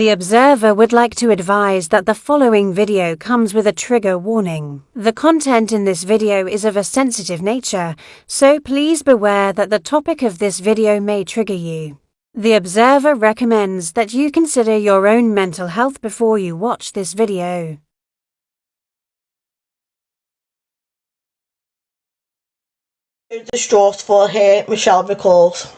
The Observer would like to advise that the following video comes with a trigger warning. The content in this video is of a sensitive nature, so please beware that the topic of this video may trigger you. The Observer recommends that you consider your own mental health before you watch this video. Distraught for her, Michelle recalls.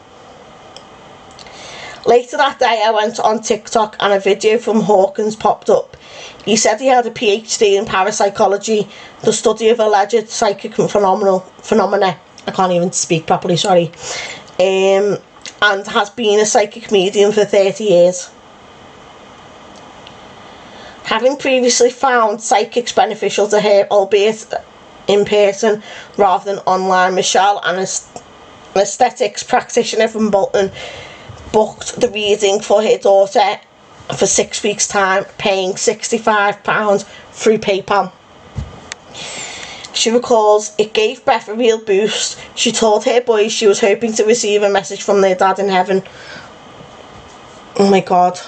Later that day I went on TikTok and a video from Hawkins popped up. He said he had a PhD in parapsychology, the study of alleged psychic phenomena. I can't even speak properly, sorry. And has been a psychic medium for 30 years. Having previously found psychics beneficial to her, albeit in person rather than online, Michelle, an aesthetics practitioner from Bolton, booked the reading for her daughter for 6 weeks' time, paying £65 through PayPal. She recalls, it gave Beth a real boost. She told her boys she was hoping to receive a message from their dad in heaven. Oh my God.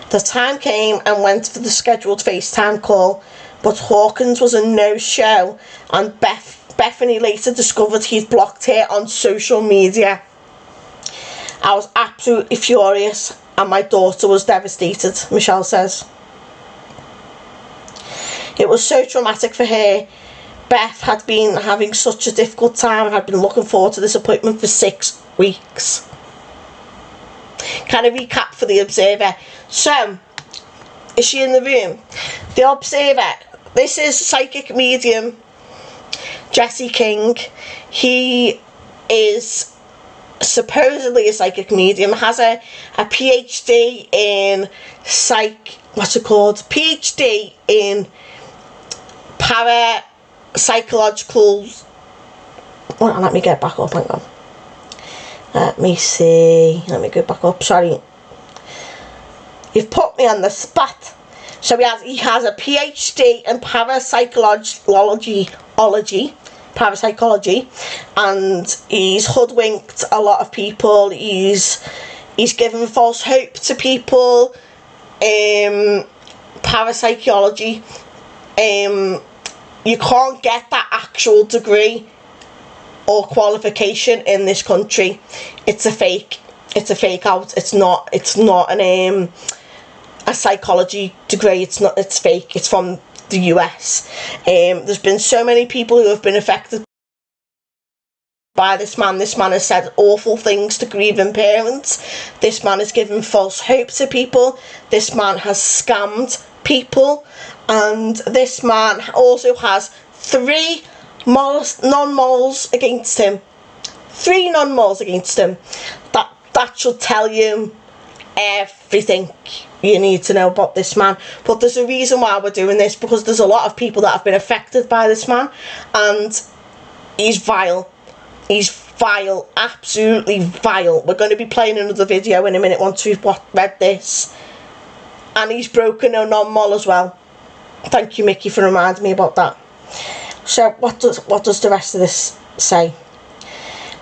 The time came and went for the scheduled FaceTime call, but Hawkins was a no-show, and Bethany later discovered he'd blocked her on social media. I was absolutely furious and my daughter was devastated, Michelle says. It was so traumatic for her. Beth had been having such a difficult time and had been looking forward to this appointment for 6 weeks. Kind of recap for the Observer. So, is she in the room? The Observer, this is psychic medium Jesse King. He is supposedly a psychic medium, has a PhD in PhD in parapsychological. Well, let me get back up, hang on. Let me see, let me go back up, sorry. You've put me on the spot. So he has a PhD in parapsychology, and he's hoodwinked a lot of people. He's given false hope to people. Parapsychology, you can't get that actual degree or qualification in this country. It's a fake out. It's not an a psychology degree. It's fake. It's from the US. There's been so many people who have been affected by this man. This man has said awful things to grieving parents. This man has given false hope to people. This man has scammed people, and this man also has 3 non-moles against him. 3 non-moles against him. That should tell you everything you need to know about this man. But there's a reason why we're doing this, because there's a lot of people that have been affected by this man, and he's vile. He's vile, absolutely vile. We're going to be playing another video in a minute once we've read this. And he's broken a non-mol as well. Thank you, Mickey, for reminding me about that. So what does the rest of this say?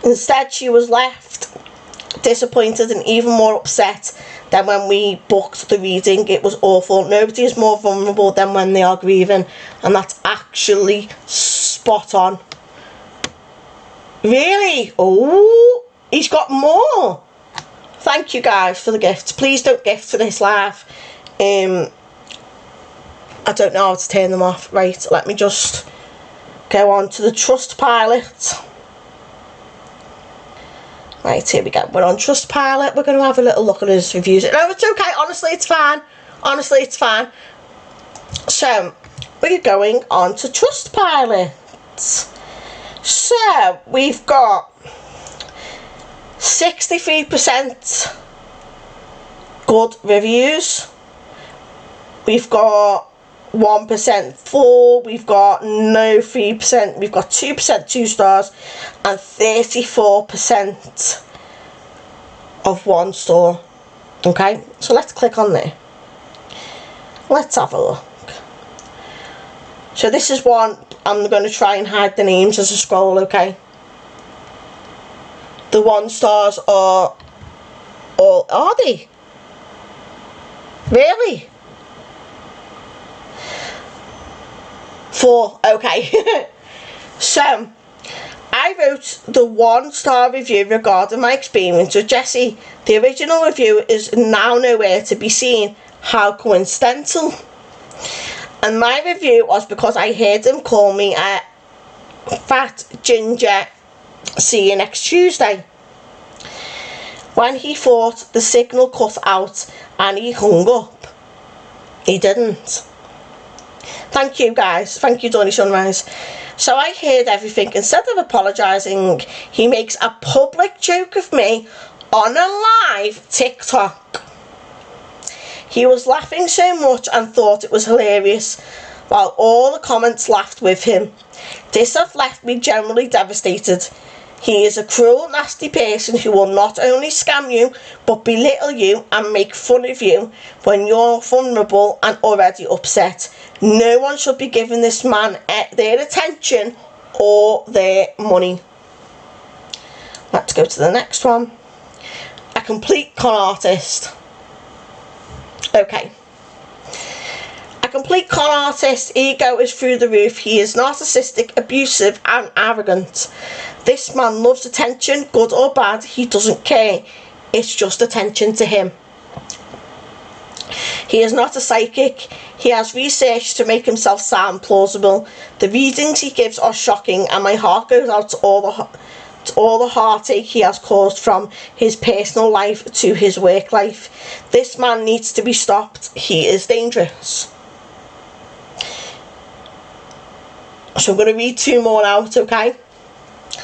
Instead, she was left disappointed and even more upset than when we booked the reading. It was awful. Nobody is more vulnerable than when they are grieving, and that's actually spot on. Really? Oh, he's got more. Thank you guys for the gifts. Please don't gift for this live. I don't know how to turn them off. Right, let me just go on to the Trustpilot. Right, here we go. We're on Trustpilot. We're going to have a little look at his reviews. No, it's okay. Honestly, it's fine. Honestly, it's fine. So, we're going on to Trustpilot. So, we've got 63% good reviews. We've got 1% 4, we've got no 3%, we've got 2% 2 stars, and 34% of 1 star. Okay, so let's click on there. Let's have a look. So this is one. I'm going to try and hide the names as I scroll, okay? The 1 stars are all, are they? Really? 4, okay. So, I wrote the 1-star review regarding my experience with Jesse. The original review is now nowhere to be seen. How coincidental. And my review was because I heard him call me a fat ginger. See you next Tuesday. When he thought the signal cut out and he hung up. He didn't. Thank you guys. Thank you, Donny Sunrise. So I heard everything. Instead of apologising, he makes a public joke of me on a live TikTok. He was laughing so much and thought it was hilarious, while all the comments laughed with him. This has left me generally devastated. He is a cruel, nasty person who will not only scam you, but belittle you and make fun of you when you're vulnerable and already upset. No one should be giving this man their attention or their money. Let's go to the next one. A complete con artist. Okay. A complete con artist. Ego is through the roof. He is narcissistic, abusive and arrogant. This man loves attention, good or bad. He doesn't care. It's just attention to him. He is not a psychic. He has research to make himself sound plausible. The readings he gives are shocking, and my heart goes out to all the heartache he has caused from his personal life to his work life. This man needs to be stopped. He is dangerous. So I'm going to read 2 more out, okay?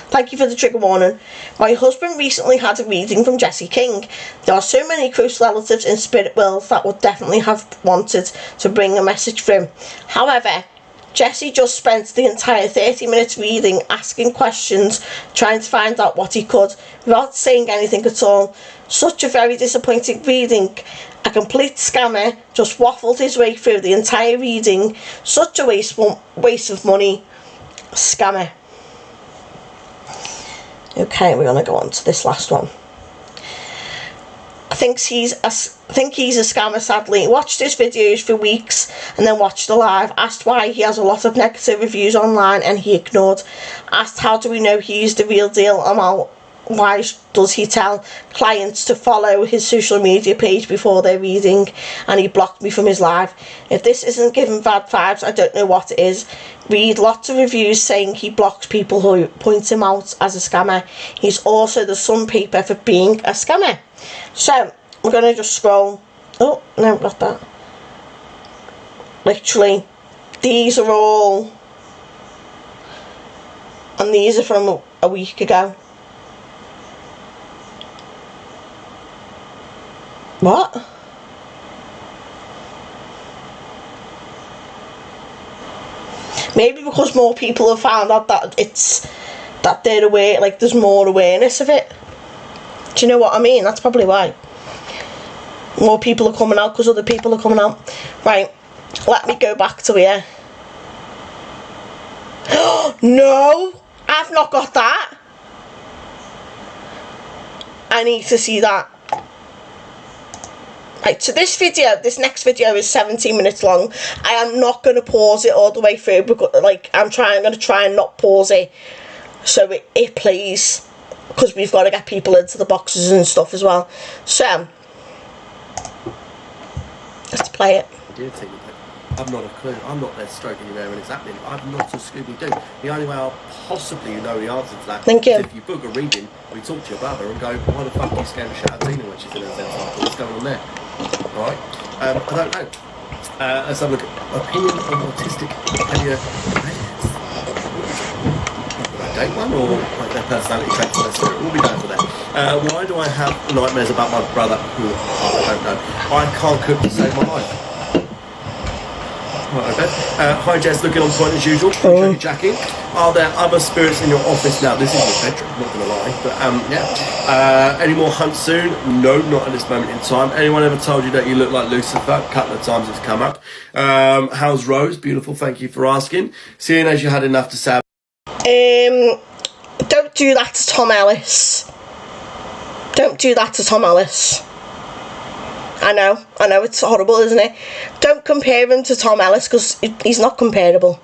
Thank you for the trigger warning. My husband recently had a reading from Jesse King. There are so many close relatives in spirit world that would definitely have wanted to bring a message for him. However, Jesse just spent the entire 30 minutes reading, asking questions, trying to find out what he could, without saying anything at all. Such a very disappointing reading. A complete scammer just waffled his way through the entire reading. Such a waste of money. Scammer. Okay, we're going to go on to this last one. I think he's a scammer, sadly. Watched his videos for weeks and then watched the live. Asked why he has a lot of negative reviews online and he ignored. Asked how do we know he's the real deal and why does he tell clients to follow his social media page before their reading, and he blocked me from his live. If this isn't giving bad vibes, I don't know what is. Read lots of reviews saying he blocks people who point him out as a scammer. He's also the Sun paper for being a scammer. So we're going to just scroll. Oh no, not that. Literally, these are all, and these are from a week ago. What? Maybe because more people have found out that they're aware, like there's more awareness of it. Do you know what I mean? That's probably why. More people are coming out because other people are coming out. Right, let me go back to here. No, I've not got that. I need to see that. Right, so this next video is 17 minutes long. I am not going to pause it all the way through because, like, I'm going to try and not pause it so it plays, because we've got to get people into the boxes and stuff as well. So, let's play it. I've not a clue. I'm not there stroking your hair when it's happening. I'm not a Scooby-Doo. The only way I'll possibly know the answer to that Thank you. is if you book a reading, we talk to your brother and go, why the fuck are you scared of shit out of Tina when she's in her sense cycle? What's going on there? Alright? I don't know. Let's have a look. Opinion on autistic behaviour. Date one or like their personality traits or their spirit? We'll be going for that. Why do I have nightmares about my brother who I don't know? I can't cook to save my life. Hi Jess, looking on point as usual. Appreciate you, Jackie. Are there other spirits in your office now? This is your bedroom, not gonna lie, but yeah. Any more hunts soon? No, not at this moment in time. Anyone ever told you that you look like Lucifer? A couple of times it's come up. How's Rose? Beautiful, thank you for asking. Seeing as you had enough to say. Don't do that to Tom Ellis. Don't do that to Tom Ellis. I know, it's horrible, isn't it? Don't compare him to Tom Ellis, because he's not comparable.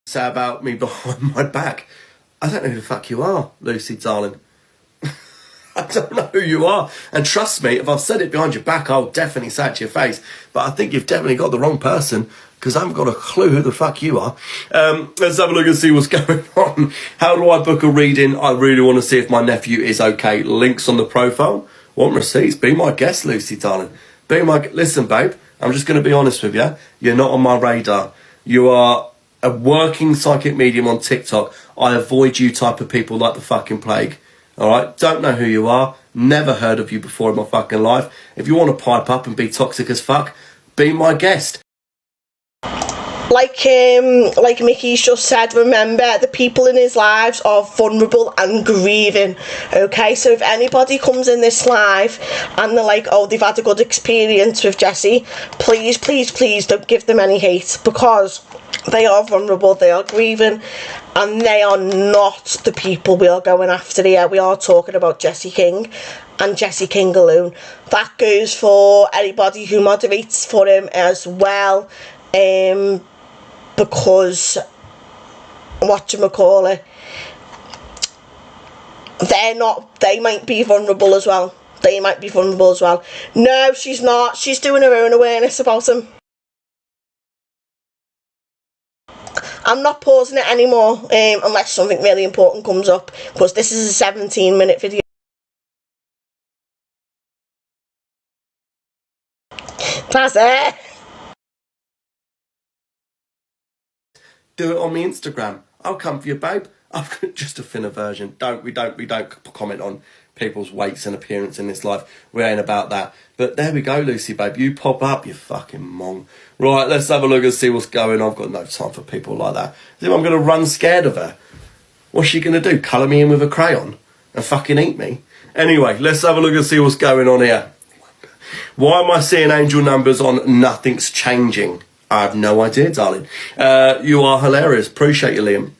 Say about me behind my back. I don't know who the fuck you are, Lucy, darling. I don't know who you are. And trust me, if I've said it behind your back, I'll definitely say it to your face. But I think you've definitely got the wrong person, because I haven't got a clue who the fuck you are. Let's have a look and see what's going on. How do I book a reading? I really want to see if my nephew is okay. Links on the profile. Want receipts? Be my guest, Lucy, darling. Listen, babe, I'm just going to be honest with you. You're not on my radar. You are a working psychic medium on TikTok. I avoid you type of people like the fucking plague. Alright, don't know who you are, never heard of you before in my fucking life. If you want to pipe up and be toxic as fuck, be my guest. Like Mickey's just said, remember, the people in his lives are vulnerable and grieving, okay? So if anybody comes in this live and they're like, oh, they've had a good experience with Jessie, please, please, please don't give them any hate, because they are vulnerable, they are grieving, and they are not the people we are going after here. We are talking about Jessie King and Jessie King alone. That goes for anybody who moderates for him as well, because whatchamacallit, they might be vulnerable as well. No, she's not. She's doing her own awareness about him. I'm not pausing it anymore, unless something really important comes up, because this is a 17-minute video. That's it. Do it on my Instagram. I'll come for you, babe. I've got just a thinner version. We don't comment on people's weights and appearance in this life. We ain't about that. But there we go, Lucy, babe. You pop up, you fucking mong. Right, let's have a look and see what's going on. I've got no time for people like that. As if I'm going to run scared of her. What's she going to do? Colour me in with a crayon? And fucking eat me? Anyway, let's have a look and see what's going on here. Why am I seeing angel numbers on nothing's changing? I have no idea, darling. You are hilarious. Appreciate you, Liam.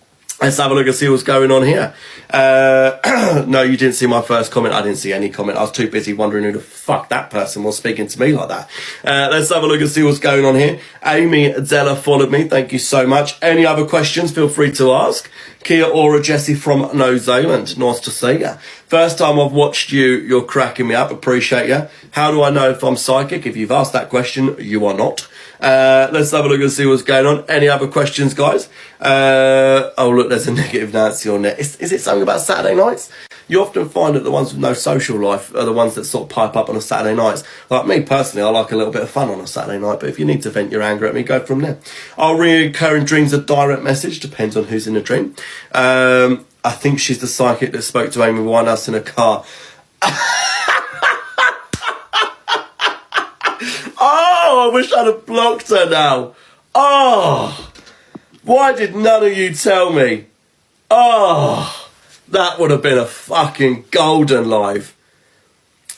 Let's have a look and see what's going on here. No, you didn't see my first comment. I didn't see any comment. I was too busy wondering who the fuck that person was speaking to me like that. Let's have a look and see what's going on here. Amy Della followed me. Thank you so much. Any other questions, feel free to ask. Kia ora, Jessie from New Zealand. Nice to see you. First time I've watched you, you're cracking me up. Appreciate you. How do I know if I'm psychic? If you've asked that question, you are not. Let's have a look and see what's going on. Any other questions, guys? Oh, look, there's a negative Nancy on there. Is it something about Saturday nights? You often find that the ones with no social life are the ones that sort of pipe up on a Saturday night. Like me, personally, I like a little bit of fun on a Saturday night, but if you need to vent your anger at me, go from there. Are recurring dreams a direct message? Depends on who's in the dream. I think she's the psychic that spoke to Amy Winehouse in a car. Oh, I wish I'd have blocked her now. Oh, why did none of you tell me? Oh, that would have been a fucking golden live.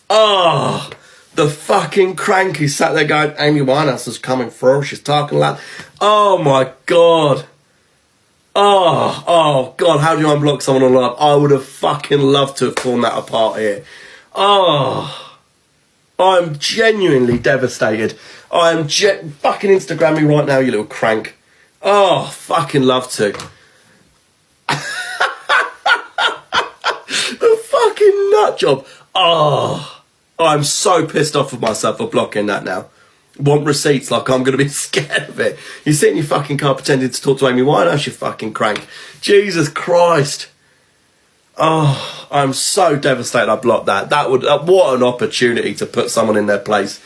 Oh, the fucking cranky sat there going, Amy Winehouse is coming through. She's talking loud. Oh, my God. Oh, God, how do you unblock someone on live? I would have fucking loved to have torn that apart here. Oh, I'm genuinely devastated. I am fucking Instagram me right now, you little crank. Oh, fucking love to. A fucking nut job. Oh, I'm so pissed off with myself for blocking that now. Want receipts like I'm going to be scared of it. You sit in your fucking car pretending to talk to Amy Winehouse, you fucking crank. Jesus Christ. Oh, I'm so devastated I blocked that. That would, what an opportunity to put someone in their place.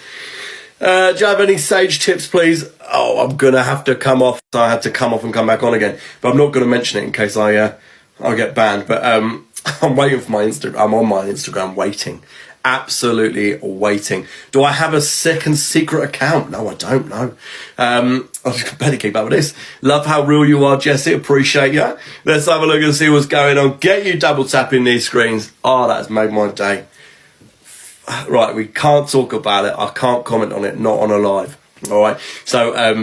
Do you have any sage tips, please? Oh, I'm going to have to come off. I had to come off and come back on again. But I'm not going to mention it in case I get banned. But I'm waiting for my Instagram. I'm on my Instagram waiting. Absolutely waiting. Do I have a secret account? No, I don't know. I'll just better keep up with this. Love how real you are, Jessie. Appreciate you. Let's have a look and see what's going on. Get you double tapping these screens. Oh, that's made my day. Right, we can't talk about it. I can't comment on it, not on a live. All right. So, I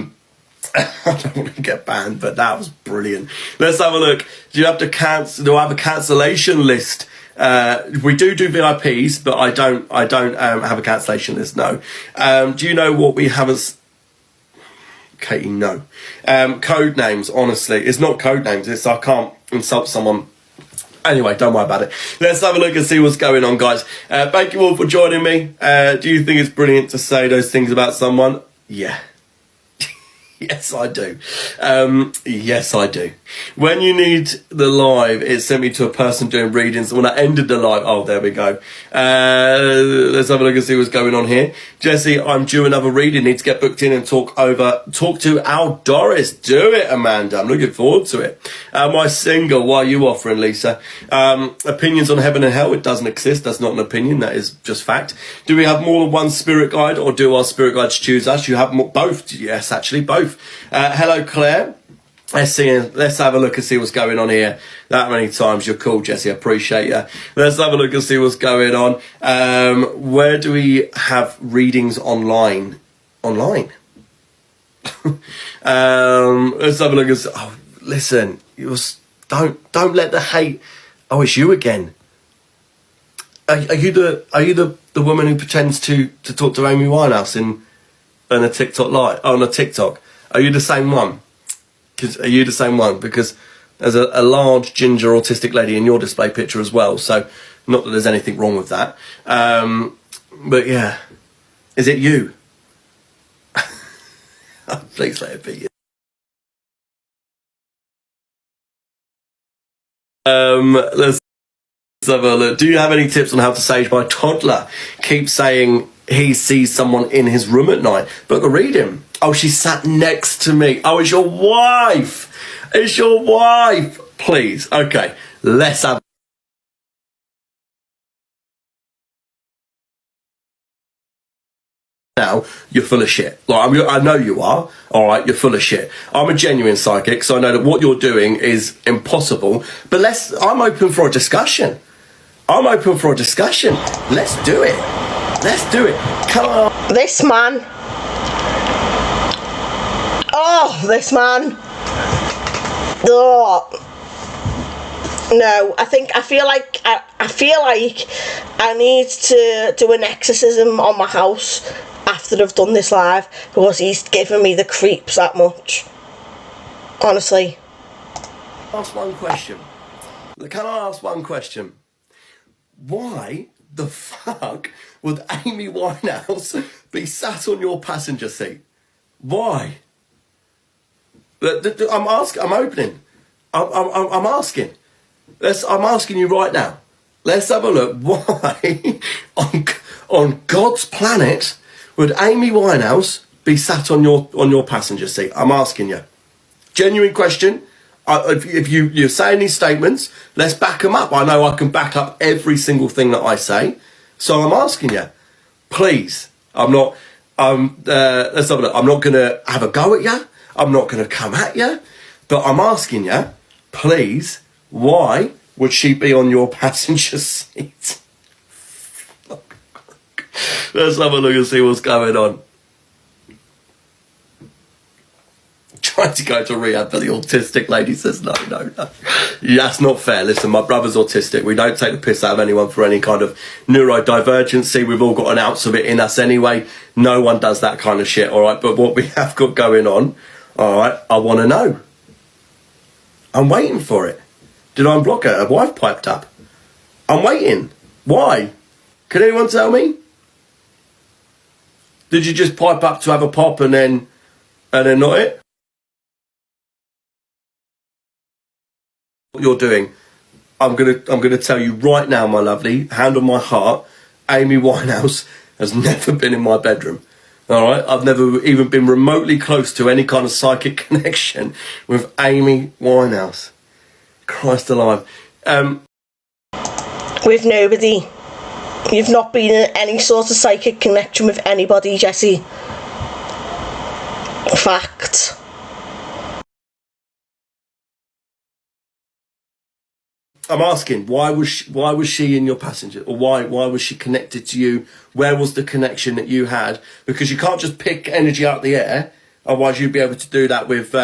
don't want to get banned, but that was brilliant. Let's have a look. Do I have a cancellation list? We do VIPs, but I don't have a cancellation list. No. Do you know what we have as? Katie, no. Code names. Honestly, it's not code names. It's I can't insult someone. Anyway, don't worry about it. Let's have a look and see what's going on, guys. Thank you all for joining me. Do you think it's brilliant to say those things about someone? Yeah. Yes, I do. Yes, I do. When you need the live, it sent me to a person doing readings. When I ended the live, oh, there we go. Let's have a look and see what's going on here. Jesse, I'm due another reading. Need to get booked in and talk to our Doris. Do it, Amanda. I'm looking forward to it. Am I single? Why are you offering, Lisa? Opinions on heaven and hell. It doesn't exist. That's not an opinion. That is just fact. Do we have more than one spirit guide, or do our spirit guides choose us? You have both. Yes, actually, both. Hello, Claire. Let's have a look and see what's going on here. That many times. You're cool, Jesse. I appreciate you. Let's have a look and see what's going on. Where do we have readings online? Online. Let's have a look and see. Oh, listen. Don't let the hate. Oh, it's you again. Are you the woman who pretends to talk to Amy Winehouse in a TikTok live on a TikTok? Are you the same one? Are you the same one? Because there's a large ginger autistic lady in your display picture as well. So not that there's anything wrong with that. But yeah, is it you? Please let it be you. Let's have a look. Do you have any tips on how to sage? My toddler keeps saying he sees someone in his room at night. But I read him. Oh, she sat next to me. Oh, it's your wife. It's your wife. Please. Okay. Let's have. Now, you're full of shit. Like, I know you are. All right, you're full of shit. I'm a genuine psychic, so I know that what you're doing is impossible. But I'm open for a discussion. I'm open for a discussion. Let's do it. Let's do it. Come on. This man. Oh, this man. Oh. No, I feel like I need to do an exorcism on my house after I've done this live, because he's giving me the creeps that much. Honestly. Ask one question. Can I ask one question? Why the fuck would Amy Winehouse be sat on your passenger seat? Why? I'm asking. I'm opening. I'm asking. I'm asking you right now. Let's have a look. Why on God's planet would Amy Winehouse be sat on your passenger seat? I'm asking you. Genuine question. If you're saying these statements, let's back them up. I know I can back up every single thing that I say. So I'm asking you, please. I'm not. Let's have a look. I'm not going to have a go at you. I'm not going to come at you. But I'm asking you, please. Why would she be on your passenger seat? Let's have a look and see what's going on. Trying to go to rehab, but the autistic lady says no. That's not fair. Listen, my brother's autistic. We don't take the piss out of anyone for any kind of neurodivergency. We've all got an ounce of it in us anyway. No one does that kind of shit, all right? But what we have got going on, all right, I want to know. I'm waiting for it. Did I unblock her? Her wife piped up. I'm waiting. Why? Can anyone tell me? Did you just pipe up to have a pop and then not it? What you're doing, I'm gonna tell you right now, my lovely, hand on my heart, Amy Winehouse has never been in my bedroom. All right, I've never even been remotely close to any kind of psychic connection with Amy Winehouse. Christ alive. With nobody. You've not been in any sort of psychic connection with anybody, Jesse. Fact. I'm asking, why was she in your passenger, or why was she connected to you? Where was the connection that you had? Because you can't just pick energy out the air, otherwise you'd be able to do that with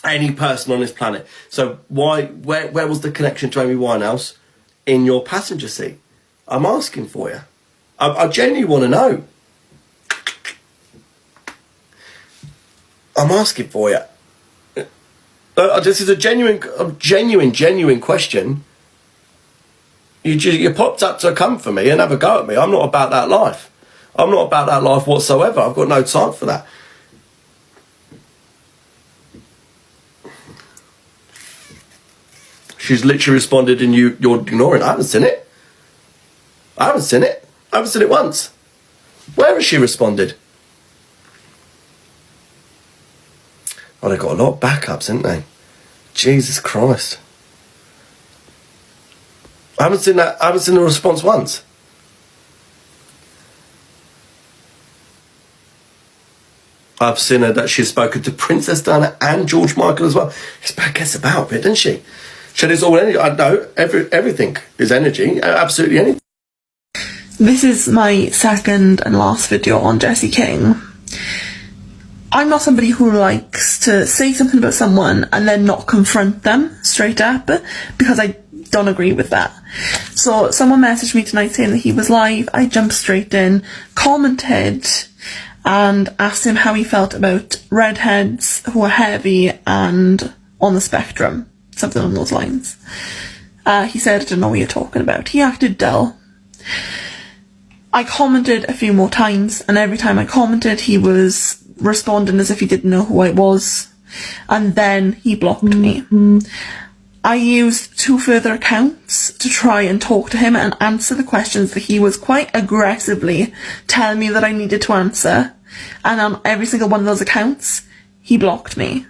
any person on this planet. So where was the connection to Amy Winehouse? in your passenger seat? I'm asking for you. I genuinely want to know. I'm asking for you. This is a genuine question. You popped up to come for me and have a go at me. I'm not about that life. I'm not about that life whatsoever. I've got no time for that. She's literally responded and you're ignoring it. I haven't seen it. I haven't seen it once. Where has she responded? Oh, they've got a lot of backups, haven't they? Jesus Christ. I haven't seen the response once. I've seen her that she's spoken to Princess Diana and George Michael as well. It's gets about a bit, doesn't she? She is all energy. I know everything is energy. Absolutely anything. This is my second and last video on Jesse King. I'm not somebody who likes to say something about someone and then not confront them straight up, because I don't agree with that. So someone messaged me tonight saying that he was live. I jumped straight in, commented, and asked him how he felt about redheads who are heavy and on the spectrum, something along those lines. He said, I don't know what you're talking about. He acted dull. I commented a few more times, and every time I commented he was responding as if he didn't know who I was, and then he blocked me. I used 2 further accounts to try and talk to him and answer the questions that he was quite aggressively telling me that I needed to answer, and on every single one of those accounts he blocked me.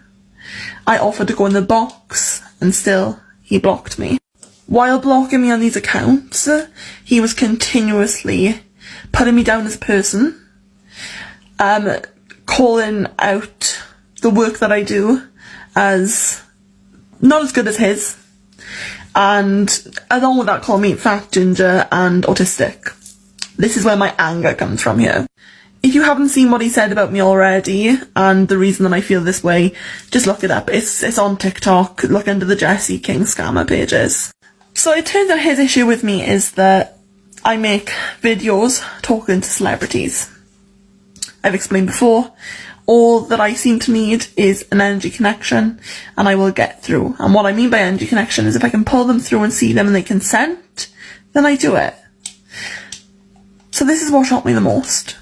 I offered to go in the box and still he blocked me. While blocking me on these accounts, he was continuously putting me down as a person, calling out the work that I do as not as good as his, and along with that calling me fat, ginger and autistic. This is where my anger comes from here. If you haven't seen what he said about me already, and the reason that I feel this way, just look it up. It's on TikTok. Look under the Jesse King scammer pages. So it turns out his issue with me is that I make videos talking to celebrities. I've explained before, all that I seem to need is an energy connection, and I will get through. And what I mean by energy connection is if I can pull them through and see them and they consent, then I do it. So this is what shocked me the most.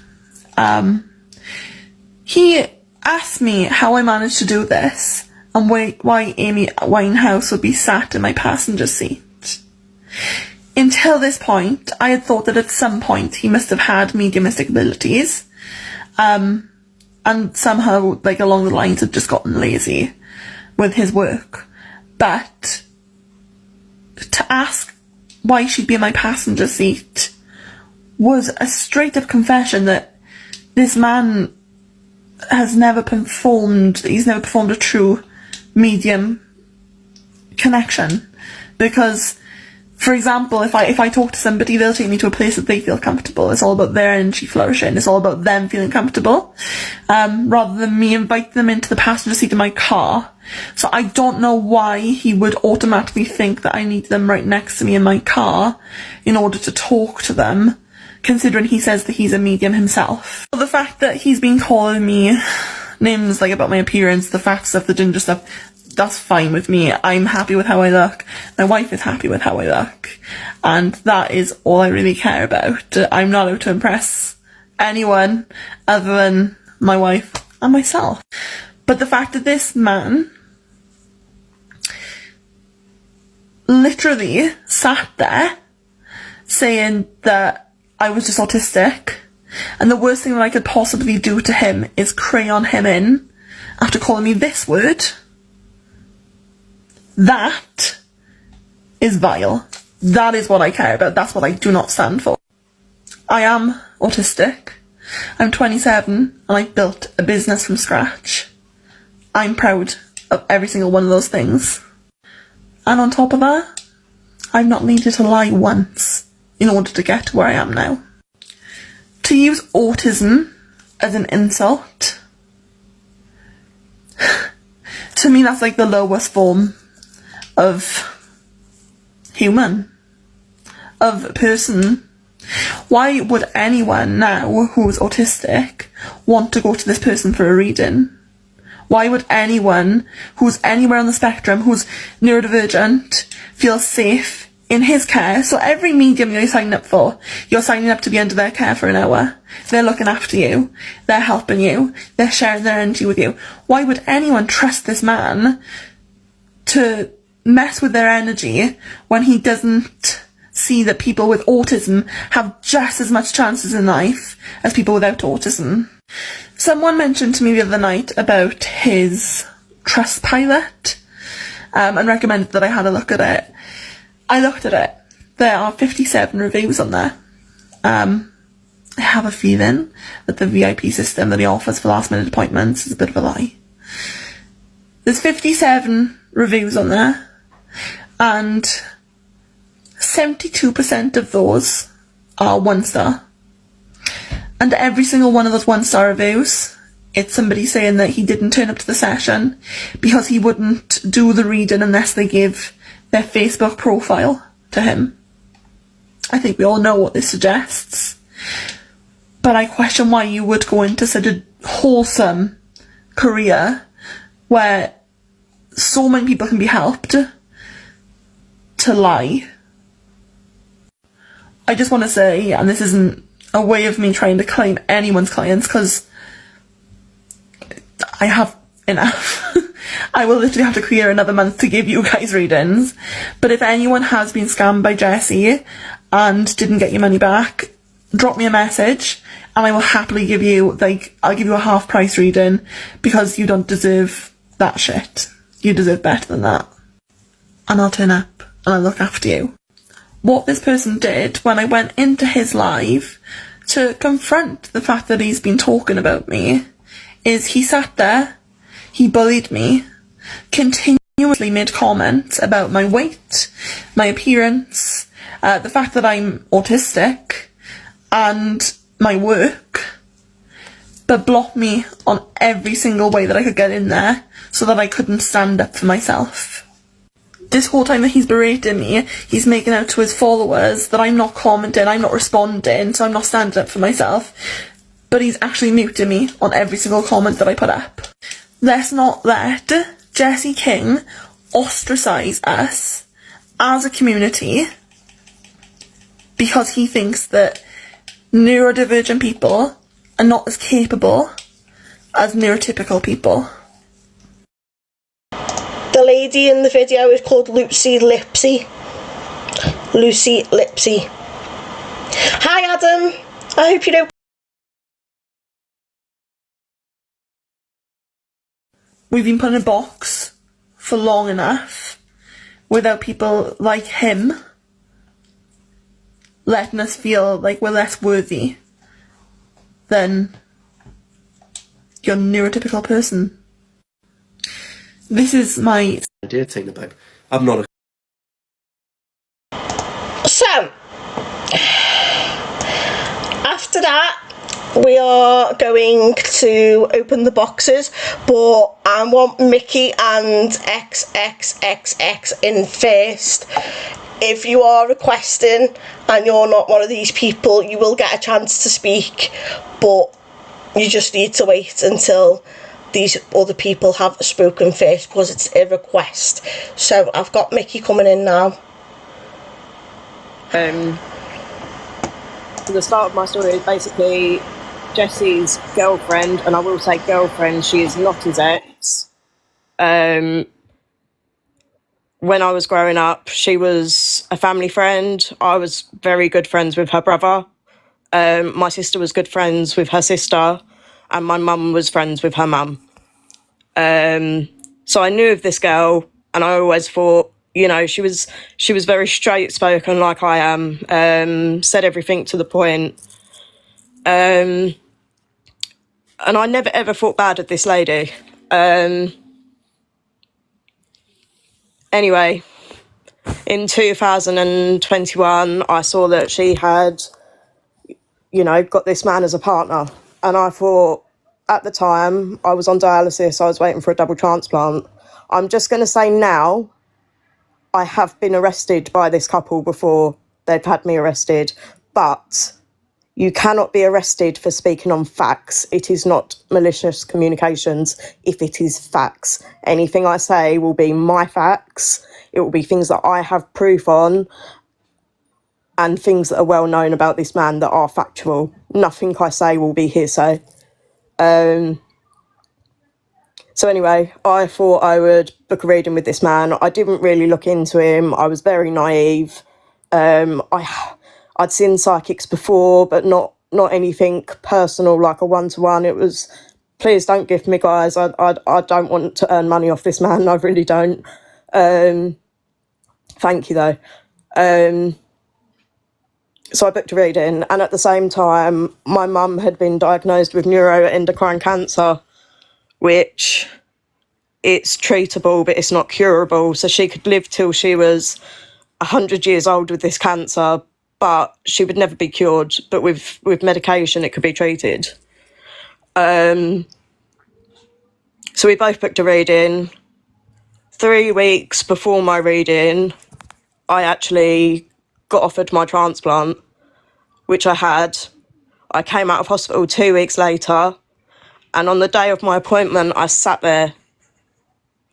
He asked me how I managed to do this and why Amy Winehouse would be sat in my passenger seat. Until this point, I had thought that at some point he must have had mediumistic abilities, and somehow, like, along the lines had just gotten lazy with his work. But to ask why she'd be in my passenger seat was a straight up confession that this man has never performed a true medium connection. Because, for example, if I talk to somebody, they'll take me to a place that they feel comfortable. It's all about their energy flourishing. It's all about them feeling comfortable, rather than me invite them into the passenger seat of my car. So I don't know why he would automatically think that I need them right next to me in my car in order to talk to them, considering he says that he's a medium himself. So the fact that he's been calling me names like about my appearance, the fat stuff, the ginger stuff, that's fine with me. I'm happy with how I look. My wife is happy with how I look. And that is all I really care about. I'm not out to impress anyone other than my wife and myself. But the fact that this man literally sat there saying that I was just autistic, and the worst thing that I could possibly do to him is crayon him in after calling me this word, that is vile. That is what I care about. That's what I do not stand for. I am autistic. I'm 27 and I built a business from scratch. I'm proud of every single one of those things. And on top of that, I've not needed to lie once in order to get to where I am now. To use autism as an insult, to me that's like the lowest form of human. of a person. Why would anyone now who's autistic want to go to this person for a reading? Why would anyone who's anywhere on the spectrum, who's neurodivergent, feel safe in his care? So every medium you're signing up for, you're signing up to be under their care for an hour. They're looking after you. They're helping you. They're sharing their energy with you. Why would anyone trust this man to mess with their energy when he doesn't see that people with autism have just as much chances in life as people without autism? Someone mentioned to me the other night about his Trustpilot and recommended that I had a look at it. I looked at it. There are 57 reviews on there. I have a feeling that the VIP system that he offers for last minute appointments is a bit of a lie. There's 57 reviews on there, and 72% of those are 1 star. And every single one of those 1 star reviews, it's somebody saying that he didn't turn up to the session because he wouldn't do the reading unless they give their Facebook profile to him. I think we all know what this suggests. But I question why you would go into such a wholesome career where so many people can be helped to lie. I just want to say, and this isn't a way of me trying to claim anyone's clients, because I have enough. I will literally have to clear another month to give you guys readings. But if anyone has been scammed by Jessie and didn't get your money back, drop me a message and I will happily give you, I'll give you a half price reading, because you don't deserve that shit. You deserve better than that. And I'll turn up and I'll look after you. What this person did when I went into his live to confront the fact that he's been talking about me is he sat there, he bullied me, continuously made comments about my weight, my appearance, the fact that I'm autistic, and my work, but blocked me on every single way that I could get in there so that I couldn't stand up for myself. This whole time that he's berating me, he's making out to his followers that I'm not commenting, I'm not responding, so I'm not standing up for myself. But he's actually muting me on every single comment that I put up. Let's not let Jessie King ostracise us as a community because he thinks that neurodivergent people are not as capable as neurotypical people. The lady in the video is called Lucy Lipsy. Lucy Lipsy. Hi Adam, I hope you know. We've been put in a box for long enough without people like him letting us feel like we're less worthy than your neurotypical person. This is my idea, Tina, babe. I'm not a... So, after that, we are going to open the boxes, but I want Mickey and XXXX in first. If you are requesting and you're not one of these people, you will get a chance to speak, but you just need to wait until these other people have spoken first, because it's a request. So I've got Mickey coming in now. The start of my story is basically Jessie's girlfriend, and I will say girlfriend, she is not his ex. When I was growing up, she was a family friend. I was very good friends with her brother. My sister was good friends with her sister, and my mum was friends with her mum. So I knew of this girl, and I always thought, you know, she was very straight spoken, like I am. Said everything to the point. And I never ever thought bad of this lady. Anyway, in 2021, I saw that she had, you know, got this man as a partner. And I thought, at the time, I was on dialysis, I was waiting for a double transplant. I'm just going to say now, I have been arrested by this couple before they've had me arrested, but you cannot be arrested for speaking on facts. It is not malicious communications if it is facts. Anything I say will be my facts. It will be things that I have proof on and things that are well known about this man that are factual. Nothing I say will be hearsay. So anyway, I thought I would book a reading with this man. I didn't really look into him. I was very naive. I'd seen psychics before, but not anything personal like a one-to-one. It was, please don't gift me, guys. I don't want to earn money off this man. I really don't. Thank you, though. So I booked a reading, and at the same time, my mum had been diagnosed with neuroendocrine cancer, which it's treatable, but it's not curable. So she could live till she was 100 years old with this cancer, but she would never be cured. But with medication, it could be treated. So we both booked a reading. 3 weeks before my reading, I actually got offered my transplant, which I had. I came out of hospital 2 weeks later, and on the day of my appointment, I sat there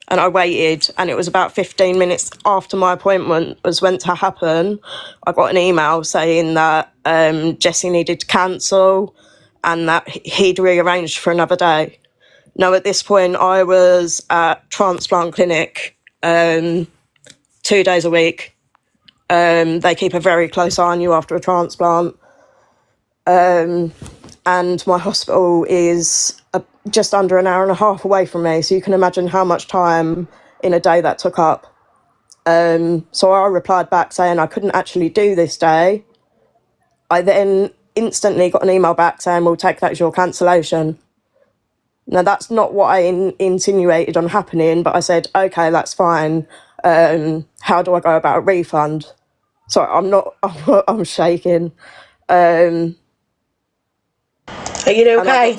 and I waited, and it was about 15 minutes after my appointment was meant to happen. I got an email saying that Jesse needed to cancel and that he'd rearranged for another day. Now, at this point, I was at transplant clinic 2 days a week. They keep a very close eye on you after a transplant. And my hospital is just under an hour and a half away from me, so you can imagine how much time in a day that took up. So I replied back saying I couldn't actually do this day. I then instantly got an email back saying, we'll take that as your cancellation. Now, that's not what I insinuated on happening, but I said, okay, that's fine. How do I go about a refund? Sorry, I'm shaking. Are you okay?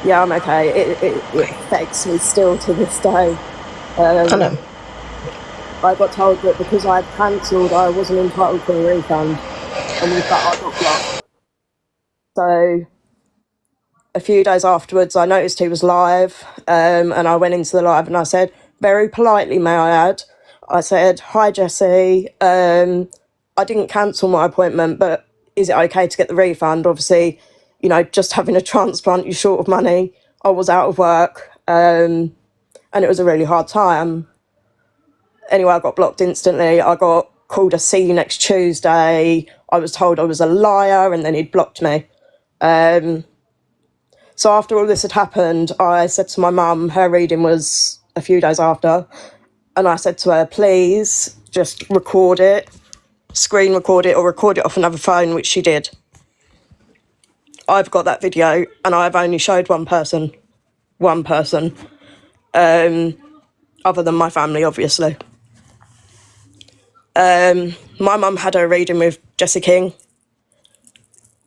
Yeah, I'm okay. It affects me still to this day. I know. I got told that because I had cancelled, I wasn't entitled to a refund, and with that, I got blocked. So a few days afterwards, I noticed he was live, and I went into the live and I said, very politely, may I add, I said, hi, Jesse. I didn't cancel my appointment, but is it okay to get the refund? Obviously, you know, just having a transplant, you're short of money. I was out of work, and it was a really hard time. Anyway, I got blocked instantly. I got called a see you next Tuesday. I was told I was a liar, and then he'd blocked me. So after all this had happened, I said to my mum, her reading was a few days after, and I said to her, please just record it, screen record it, or record it off another phone, which she did. I've got that video, and I've only showed one person, other than my family, obviously. My mum had her reading with Jesse King,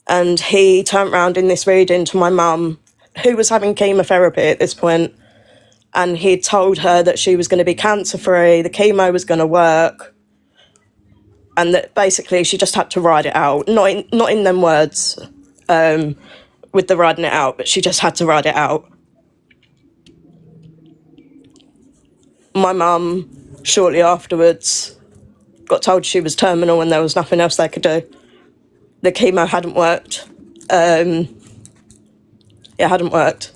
and he turned round in this reading to my mum, who was having chemotherapy at this point, and he told her that she was going to be cancer-free, the chemo was going to work, and that basically she just had to ride it out. Not in them words, with the riding it out, but she just had to ride it out. My mum, shortly afterwards, got told she was terminal and there was nothing else they could do. The chemo hadn't worked. It hadn't worked.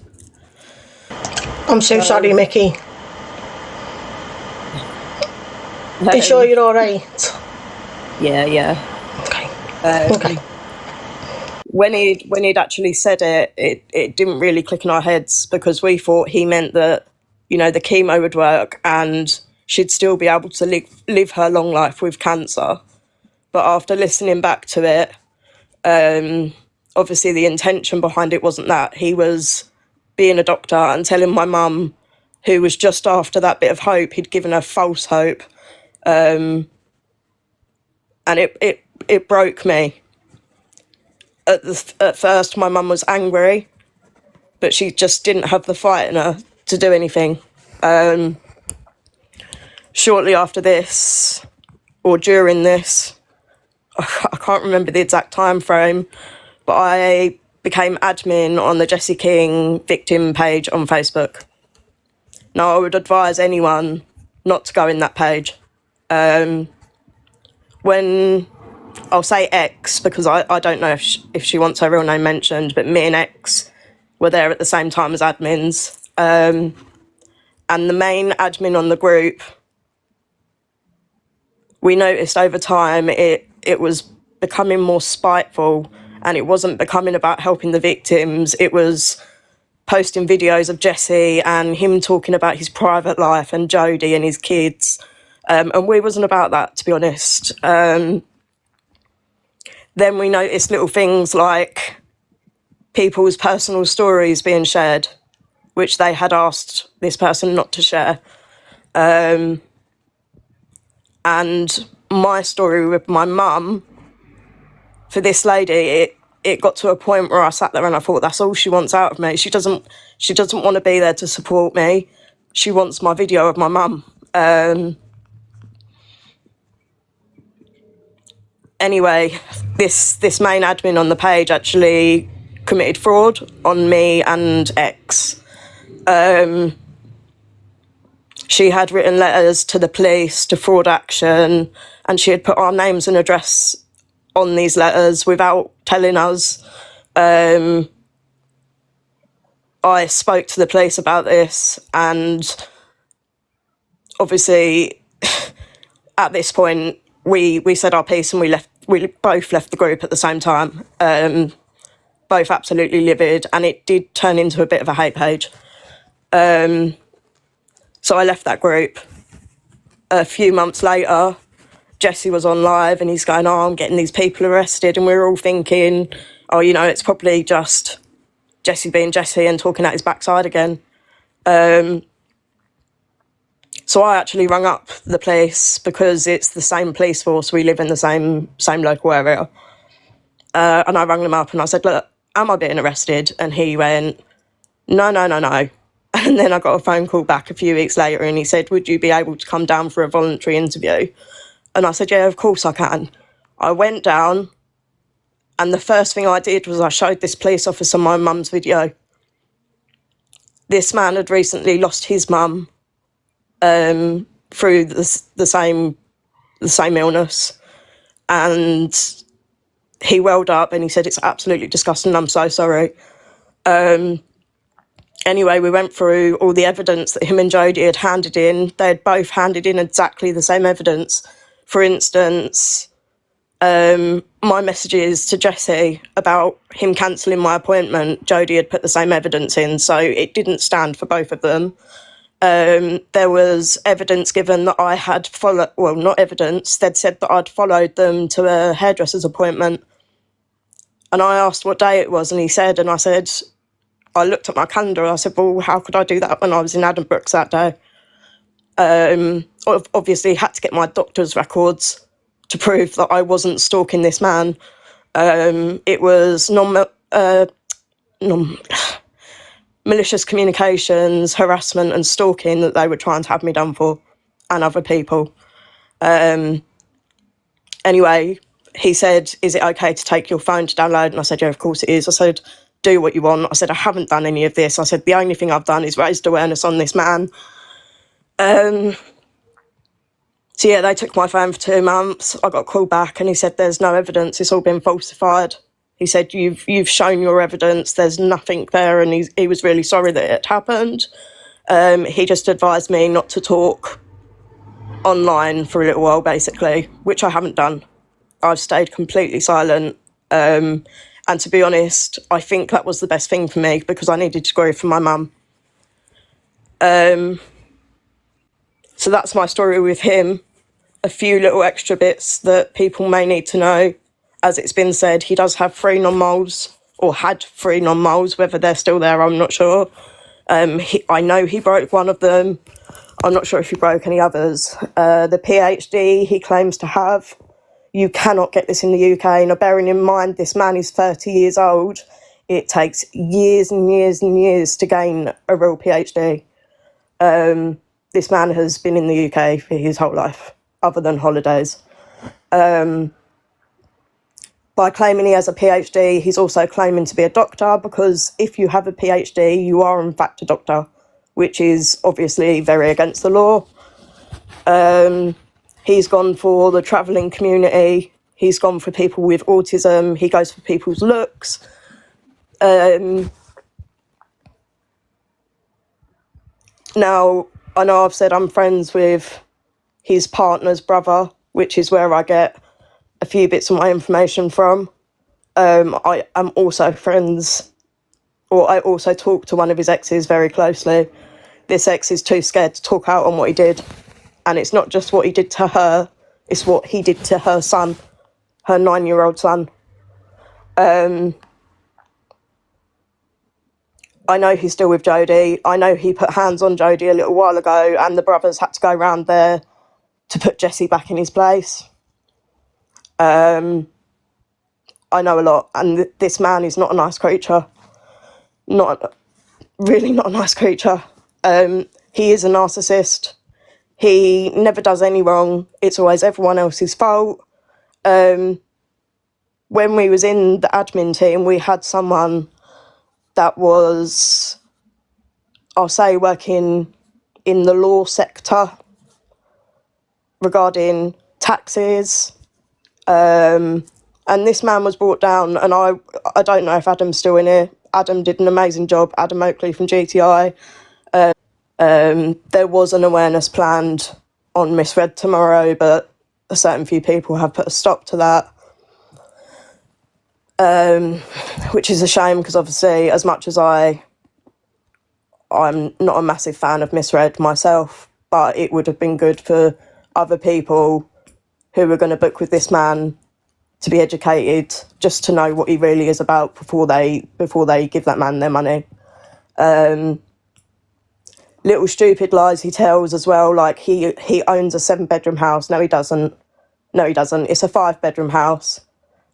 I'm so sorry, Mickey. Are you sure you're all right? Yeah. Okay. When he'd actually said it didn't really click in our heads, because we thought he meant that, you know, the chemo would work and she'd still be able to live her long life with cancer. But after listening back to it, obviously the intention behind it wasn't that. He was being a doctor and telling my mum, who was just after that bit of hope, he'd given her false hope. And it broke me. At first, my mum was angry, but she just didn't have the fight in her to do anything. Shortly after this, or during this, I can't remember the exact time frame, but I became admin on the Jessie King victim page on Facebook. Now, I would advise anyone not to go in that page. When I'll say X, because I don't know if she wants her real name mentioned, but me and X were there at the same time as admins. And the main admin on the group, we noticed over time it was becoming more spiteful, and it wasn't becoming about helping the victims. It was posting videos of Jesse and him talking about his private life and Jodie and his kids. And we wasn't about that, to be honest. Then we noticed little things like people's personal stories being shared, which they had asked this person not to share. And my story with my mum, for this lady, it got to a point where I sat there and I thought, that's all she wants out of me. She doesn't want to be there to support me. She wants my video of my mum. Anyway, this main admin on the page actually committed fraud on me and X. She had written letters to the police, to fraud action, and she had put our names and address on these letters without telling us. I spoke to the police about this, and obviously at this point we said our piece and we both left the group at the same time, both absolutely livid, and it did turn into a bit of a hate page. So I left that group. A few months later, Jesse was on live and he's going, I'm getting these people arrested, and we were all thinking, it's probably just Jesse being Jesse and talking at his backside again. So I actually rang up the police, because it's the same police force, we live in the same local area. And I rang them up and I said, look, am I being arrested? And he went, no. And then I got a phone call back a few weeks later and he said, would you be able to come down for a voluntary interview? And I said, yeah, of course I can. I went down, and the first thing I did was I showed this police officer my mum's video. This man had recently lost his mum through the same illness, and he welled up and he said, it's absolutely disgusting, I'm so sorry. Anyway, we went through all the evidence that him and Jodie had handed in. They had both handed in exactly the same evidence. For instance, my messages to Jesse about him cancelling my appointment, Jodie had put the same evidence in, so it didn't stand for both of them. There was evidence given that I had followed, well, not evidence, they'd said that I'd followed them to a hairdresser's appointment. And I asked what day it was, and he said, and I said, I looked at my calendar, I said, well, how could I do that when I was in Addenbrooke's that day? Obviously had to get my doctor's records to prove that I wasn't stalking this man. It was malicious communications, harassment and stalking that they were trying to have me done for, and other people. Anyway, he said, is it okay to take your phone to download? And I said, yeah, of course it is. I said, do what you want. I said, I haven't done any of this. I said, the only thing I've done is raised awareness on this man. So yeah, they took my phone for 2 months. I got a call back and he said, there's no evidence. It's all been falsified. He said, you've shown your evidence. There's nothing there. And he was really sorry that it happened. He just advised me not to talk online for a little while, basically, which I haven't done. I've stayed completely silent. And to be honest, I think that was the best thing for me, because I needed to grieve for my mum. So that's my story with him. A few little extra bits that people may need to know. As it's been said, he does have 3 non-moles, or had 3 non-moles. Whether they're still there, I'm not sure. I know he broke one of them. I'm not sure if he broke any others. The PhD he claims to have, you cannot get this in the UK. Now, bearing in mind, this man is 30 years old. It takes years and years and years to gain a real PhD. This man has been in the UK for his whole life, other than holidays. by claiming he has a PhD, he's also claiming to be a doctor, because if you have a PhD, you are in fact a doctor, which is obviously very against the law. He's gone for the travelling community. He's gone for people with autism. He goes for people's looks. Now, I know I've said I'm friends with his partner's brother, which is where I get a few bits of my information from. I am also friends, or I also talk to one of his exes very closely. This ex is too scared to talk out on what he did. And it's not just what he did to her, it's what he did to her son, her 9-year-old son. I know he's still with Jodie. I know he put hands on Jodie a little while ago, and the brothers had to go round there to put Jesse back in his place. I know a lot, and this man is not a nice creature. Really not a nice creature. He is a narcissist. He never does any wrong. It's always everyone else's fault. When we was in the admin team, we had someone that was, I'll say, working in the law sector regarding taxes. And this man was brought down, and I don't know if Adam's still in here. Adam did an amazing job, Adam Oakley from GTI. There was an awareness planned on Misread tomorrow, but a certain few people have put a stop to that, which is a shame, because obviously, as much as I'm not a massive fan of Misread myself, but it would have been good for other people who were going to book with this man to be educated, just to know what he really is about before they give that man their money. Little stupid lies he tells as well, like he owns a 7-bedroom house. No, he doesn't. It's a 5-bedroom house.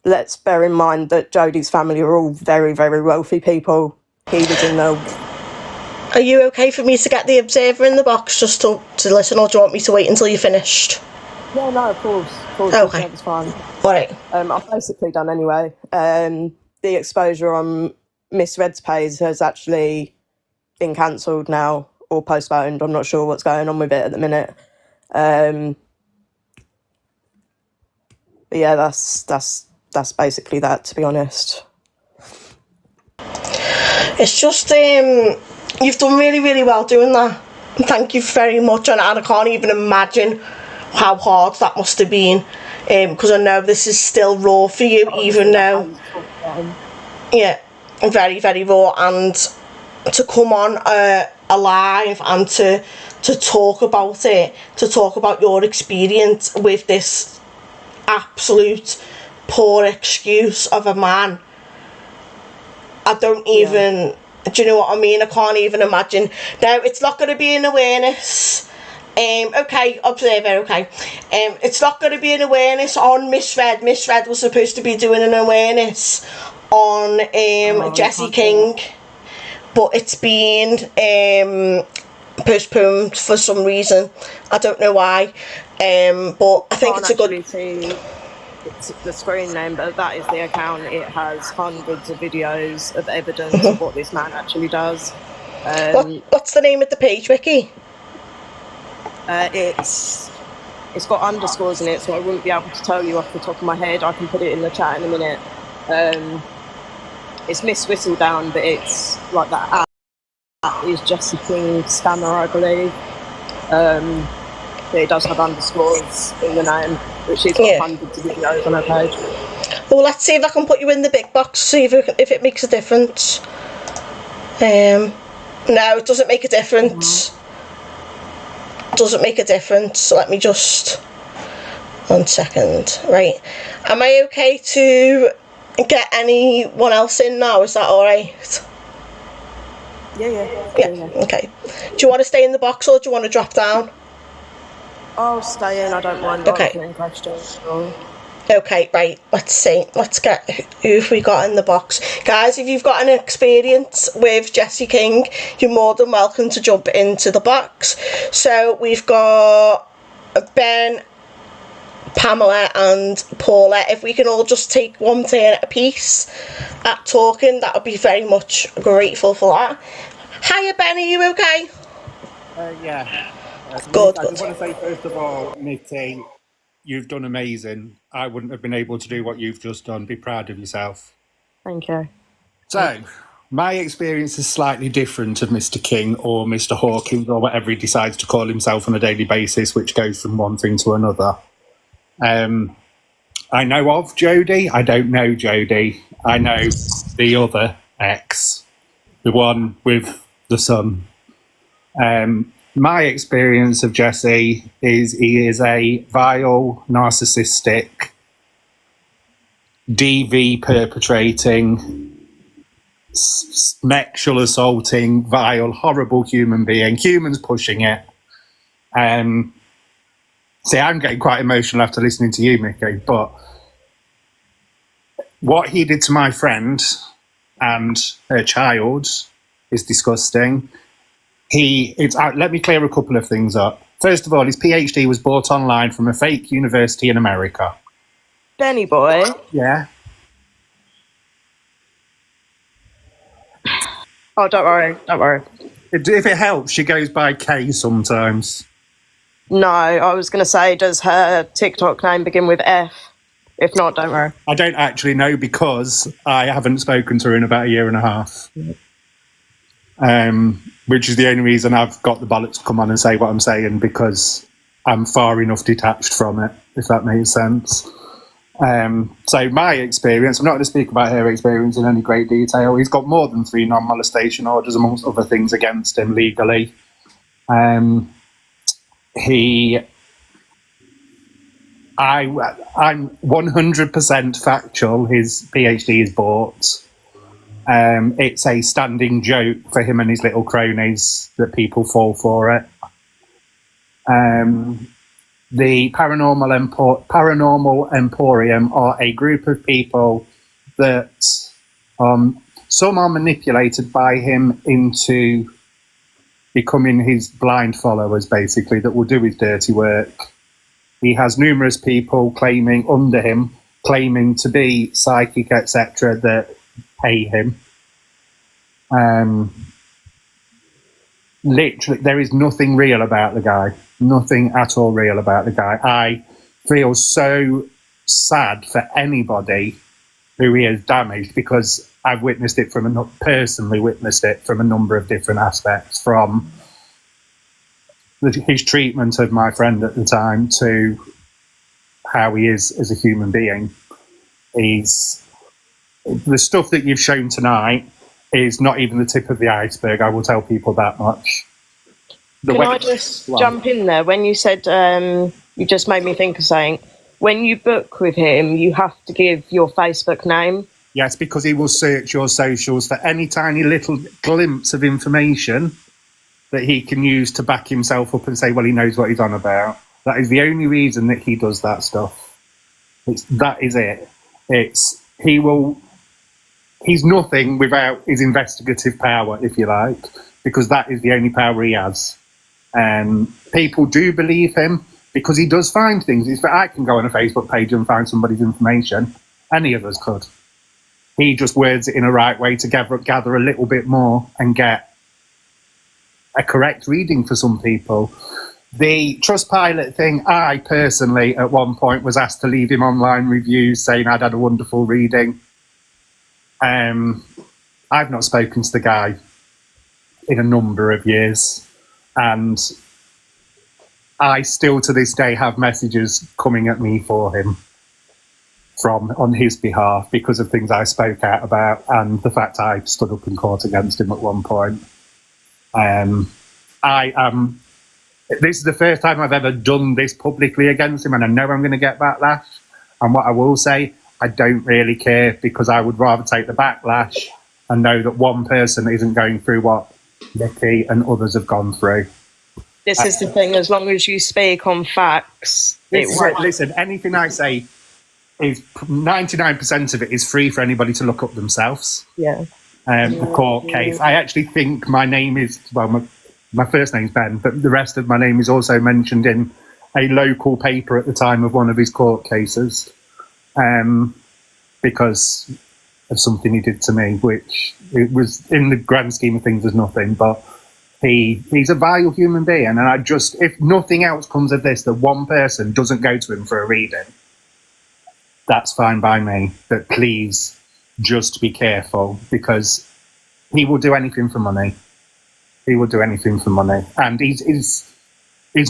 Let's bear in mind that Jodie's family are all very, very wealthy people. He was in the... Are you okay for me to get the Observer in the box just to listen, or do you want me to wait until you're finished? Yeah, no, of course. Okay. That's fine. All right. I've basically done anyway. The exposure on Misread's page has actually been cancelled now, or postponed. I'm not sure what's going on with it at the minute. But yeah, that's basically that, to be honest. It's just you've done really, really well doing that. Thank you very much, and I can't even imagine how hard that must have been, because I know this is still raw for you, even though, yeah, very, very raw, and to come on alive and to talk about it, to talk about your experience with this absolute poor excuse of a man. I don't even, do you know what I mean? I can't even imagine. Now, it's not going to be an awareness. Okay, Observer, okay. It's not going to be an awareness on Misread. Misread was supposed to be doing an awareness on Jesse King, but it's been postponed for some reason. I don't know why. But I think it's a good... It's the screen name, but that is the account. It has hundreds of videos of evidence of what this man actually does. What's the name of the page, Vicky? It's got underscores in it, so I wouldn't be able to tell you off the top of my head. I can put it in the chat in a minute. It's Miss Whistledown, but it's like that app is Jesse King Scammer, I believe. But it does have underscores in the name, which is got hundreds of videos on her page. Well, let's see if I can put you in the big box, see if it makes a difference. No, it doesn't make a difference. Doesn't make a difference. So let me just... 1 second. Right. Am I okay to get anyone else in now? Is that alright? Yeah. Okay. Do you want to stay in the box, or do you want to drop down? I'll stay in, I don't mind answering questions. Okay, right, let's see. Let's get who have we got in the box. Guys, if you've got an experience with Jesse King, you're more than welcome to jump into the box. So we've got Ben Pamela and Paula, if we can all just take one turn at a piece at talking, that would be very much grateful for that. Hiya, Ben, are you okay? Yeah. Good, I good. just want to say, first of all, Mitty, you've done amazing. I wouldn't have been able to do what you've just done. Be proud of yourself. Thank you. So, my experience is slightly different of Mr. King or Mr. Hawkins or whatever he decides to call himself on a daily basis, which goes from one thing to another. I know of Jodie. I don't know Jodie. I know the other ex, the one with the son. My experience of Jesse is he is a vile, narcissistic, DV perpetrating, sexual assaulting, vile, horrible human being. Humans pushing it. See, I'm getting quite emotional after listening to you, Mickey, but what he did to my friend and her child is disgusting. Let me clear a couple of things up. First of all, his PhD was bought online from a fake university in America. Benny boy. Yeah. Oh, don't worry. If it helps, she goes by K sometimes. No, I was going to say, does her TikTok name begin with F? If not, don't worry. I don't actually know because I haven't spoken to her in about a year and a half. Which is the only reason I've got the bollocks to come on and say what I'm saying, because I'm far enough detached from it, if that makes sense. So my experience, I'm not going to speak about her experience in any great detail. He's got more than 3 non-molestation orders, amongst other things, against him legally. I'm 100% factual. His PhD is bought. It's a standing joke for him and his little cronies that people fall for it. The Paranormal Emporium are a group of people that some are manipulated by him into becoming his blind followers, basically, that will do his dirty work. He has numerous people claiming to be psychic, etc., that pay him. Literally, there is nothing real about the guy. Nothing at all real about the guy. I feel so sad for anybody who he has damaged, because I've personally witnessed it from a number of different aspects, from his treatment of my friend at the time to how he is as a human being. The stuff that you've shown tonight is not even the tip of the iceberg, I will tell people that much. Can I just jump in there? When you said, you just made me think of something. When you book with him, you have to give your Facebook name. Yes, because he will search your socials for any tiny little glimpse of information that he can use to back himself up and say, well, he knows what he's on about. That is the only reason that he does that stuff. That is it. He's nothing without his investigative power, if you like, because that is the only power he has. People do believe him because he does find things. I can go on a Facebook page and find somebody's information. Any of us could. He just words it in a right way to gather a little bit more and get a correct reading for some people. The Trustpilot thing, I personally, at one point, was asked to leave him online reviews saying I'd had a wonderful reading. I've not spoken to the guy in a number of years, and I still to this day have messages coming at me for him on his behalf because of things I spoke out about and the fact I stood up in court against him at one point. This is the first time I've ever done this publicly against him, and I know I'm going to get backlash. And what I will say, I don't really care, because I would rather take the backlash and know that one person isn't going through what Nicky and others have gone through. This is the thing, as long as you speak on facts, Listen, anything I say is 99% of it is free for anybody to look up themselves. Yeah. The court case. I actually think my name is, well, my first name's Ben, but the rest of my name is also mentioned in a local paper at the time of one of his court cases, because of something he did to me, which it was, in the grand scheme of things, was nothing, but he's a vile human being. And I just, if nothing else comes of this, that one person doesn't go to him for a reading, that's fine by me. But please, just be careful, because he will do anything for money. He will do anything for money. And he's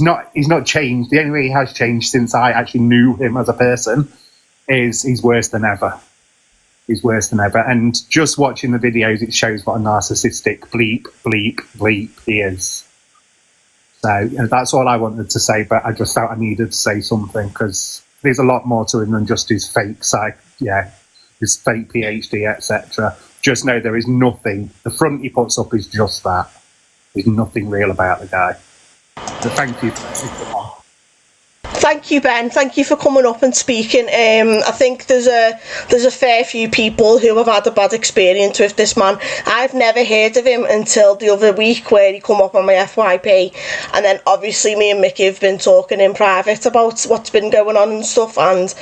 not changed. The only way he has changed since I actually knew him as a person is he's worse than ever. He's worse than ever. And just watching the videos, it shows what a narcissistic bleep he is. So that's all I wanted to say, but I just felt I needed to say something, because there's a lot more to him than just his fake side, his fake PhD, etc. Just know there is nothing. The front he puts up is just that. There's nothing real about the guy. So thank you. Thank you, Ben. Thank you for coming up and speaking. I think there's a fair few people who have had a bad experience with this man. I've never heard of him until the other week, where he come up on my FYP, and then obviously me and Mickey have been talking in private about what's been going on and stuff, and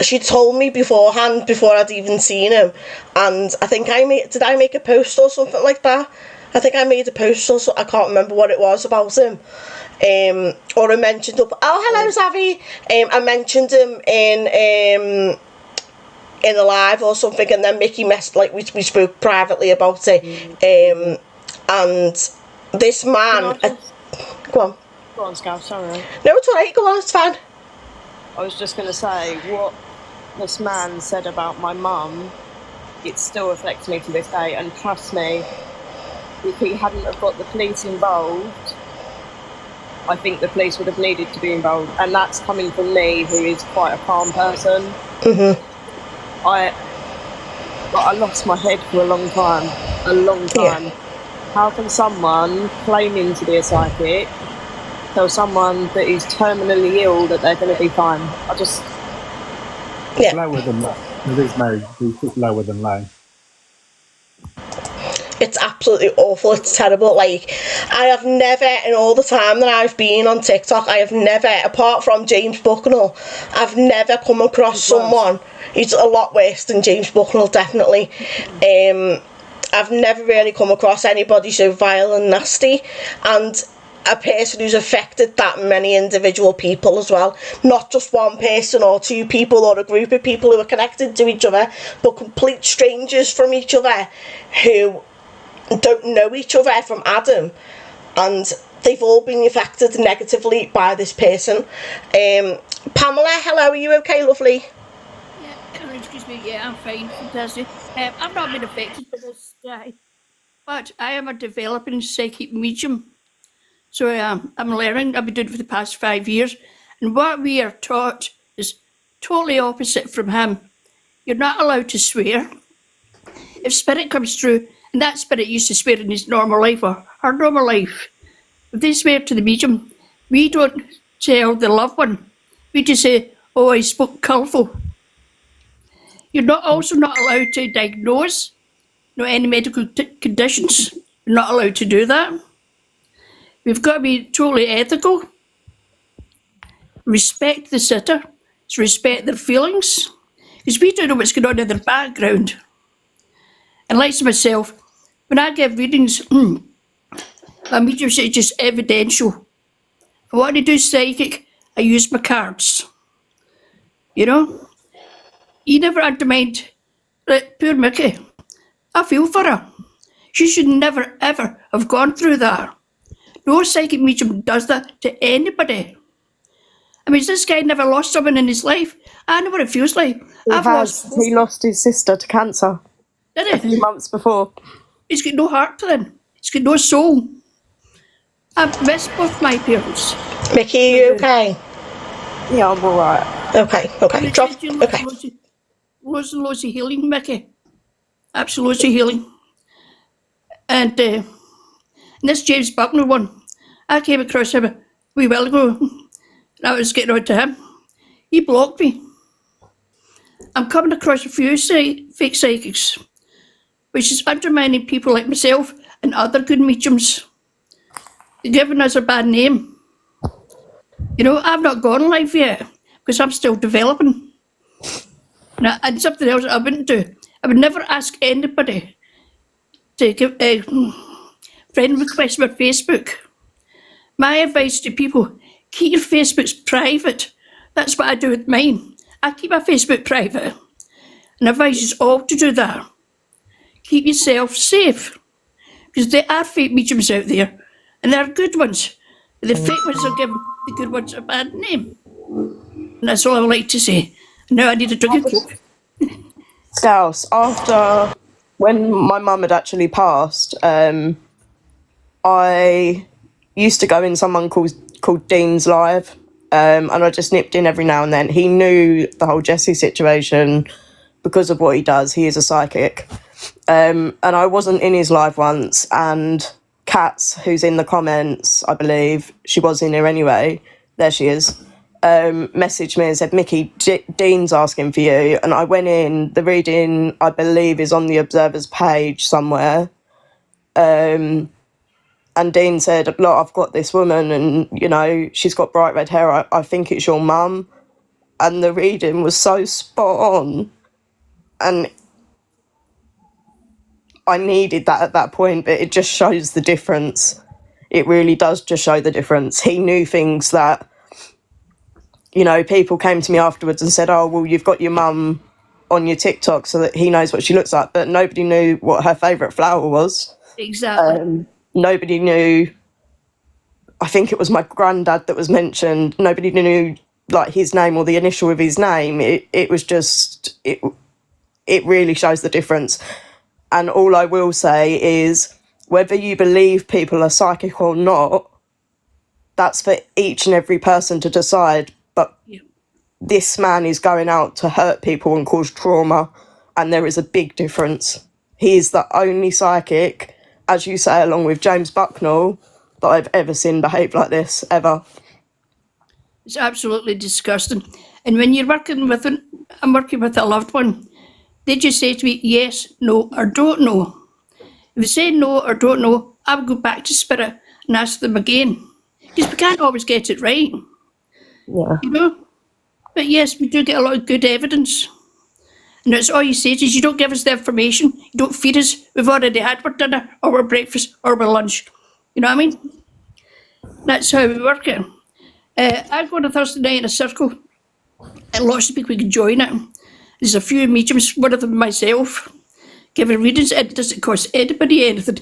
she told me beforehand, before I'd even seen him, and I think did I make a post or something like that? I think I made a post, or so, I can't remember what it was about him. Or I mentioned hello Zavi. I mentioned him in a live or something, and then Mickey we spoke privately about it. And this man, go on, Scout, sorry. No, it's alright, go on, it's fine. I was just going to say, what this man said about my mum, it still affects me to this day, and trust me, if he hadn't have got the police involved, I think the police would have needed to be involved, and that's coming from me, who is quite a calm person. Mm-hmm. I lost my head for a long time. Yeah. How can someone claiming to be a psychic tell someone that is terminally ill that they're going to be fine? It's lower than low. He's just lower than low. It's absolutely awful. It's terrible. I have never, in all the time that I've been on TikTok, I have never, apart from James Bucknell, I've never come across someone who's a lot worse than James Bucknell, definitely. I've never really come across anybody so vile and nasty, and a person who's affected that many individual people as well. Not just one person or two people or a group of people who are connected to each other, but complete strangers from each other who don't know each other from Adam, and they've all been affected negatively by this person. Pamela, hello, are you okay, lovely? Yeah, excuse me, yeah, I'm fine, fantastic. I've not been affected by this guy, but I am a developing psychic medium, so I'm learning. I've been doing it for the past 5 years, and what we are taught is totally opposite from him. You're not allowed to swear. If spirit comes through, and that spirit used to swear in his normal life, or her normal life, if they swear to the medium, we don't tell the loved one. We just say, oh, I spoke colourful. You're also not allowed to diagnose any medical conditions. You're not allowed to do that. We've got to be totally ethical. Respect the sitter. Respect their feelings. Because we don't know what's going on in their background. And like myself, when I give readings, my mediumship is just evidential. If I want to do psychic, I use my cards. You know? You never undermined poor Mickey. I feel for her. She should never, ever have gone through that. No psychic medium does that to anybody. I mean, this guy never lost someone in his life. I know what it feels like. He lost his sister to cancer. Did he? A few months before. He's got no heart then. He's got no soul. I've missed both my parents. Mickey, are you okay? Yeah, I'm alright. Okay. Loads and loads of healing, Mickey. Absolute loads of healing. And this James Bucknell one, I came across him a wee while ago, and I was getting on to him. He blocked me. I'm coming across a few fake psychics, which is undermining people like myself and other good mediums. They're giving us a bad name. You know, I've not gone live yet because I'm still developing. And something else I wouldn't do. I would never ask anybody to give a friend request on Facebook. My advice to people, keep your Facebooks private. That's what I do with mine. I keep my Facebook private. And I advise you all to do that. Keep yourself safe. Because there are fake mediums out there. And there are good ones. And the fake ones are giving the good ones a bad name. And that's all I would like to say. Now I need a drink of Coke. Scouse, after when my mum had actually passed, I used to go in someone called Dean's Live, and I just nipped in every now and then. He knew the whole Jessie situation because of what he does. He is a psychic. And I wasn't in his live once, and Katz, who's in the comments, I believe, she was in here anyway, there she is, messaged me and said, Mickey, Dean's asking for you. And I went in, the reading, I believe, is on the Observer's page somewhere. And Dean said, look, I've got this woman and, you know, she's got bright red hair. I think it's your mum. And the reading was so spot on. And I needed that at that point, but it just shows the difference. It really does just show the difference. He knew things that, you know, people came to me afterwards and said, oh, well, you've got your mum on your TikTok so that he knows what she looks like. But nobody knew what her favourite flower was. Exactly. Nobody knew. I think it was my granddad that was mentioned. Nobody knew, like, his name or the initial of his name. It was just, it really shows the difference. And all I will say is, whether you believe people are psychic or not, that's for each and every person to decide. But this man is going out to hurt people and cause trauma, and there is a big difference. He is the only psychic, as you say, along with James Bucknell, that I've ever seen behave like this, ever. It's absolutely disgusting. And when you're working with, I'm working with a loved one, they just say to me, yes, no, or don't know. If they say no or don't know, I would go back to Spirit and ask them again. Because we can't always get it right. Yeah. You know? But yes, we do get a lot of good evidence. And that's all you say is you don't give us the information, you don't feed us. We've already had our dinner, or our breakfast, or our lunch. You know what I mean? That's how we work it. I go on a Thursday night in a circle, and lots of people can join it. There's a few mediums, one of them myself, giving readings. It doesn't cost anybody anything.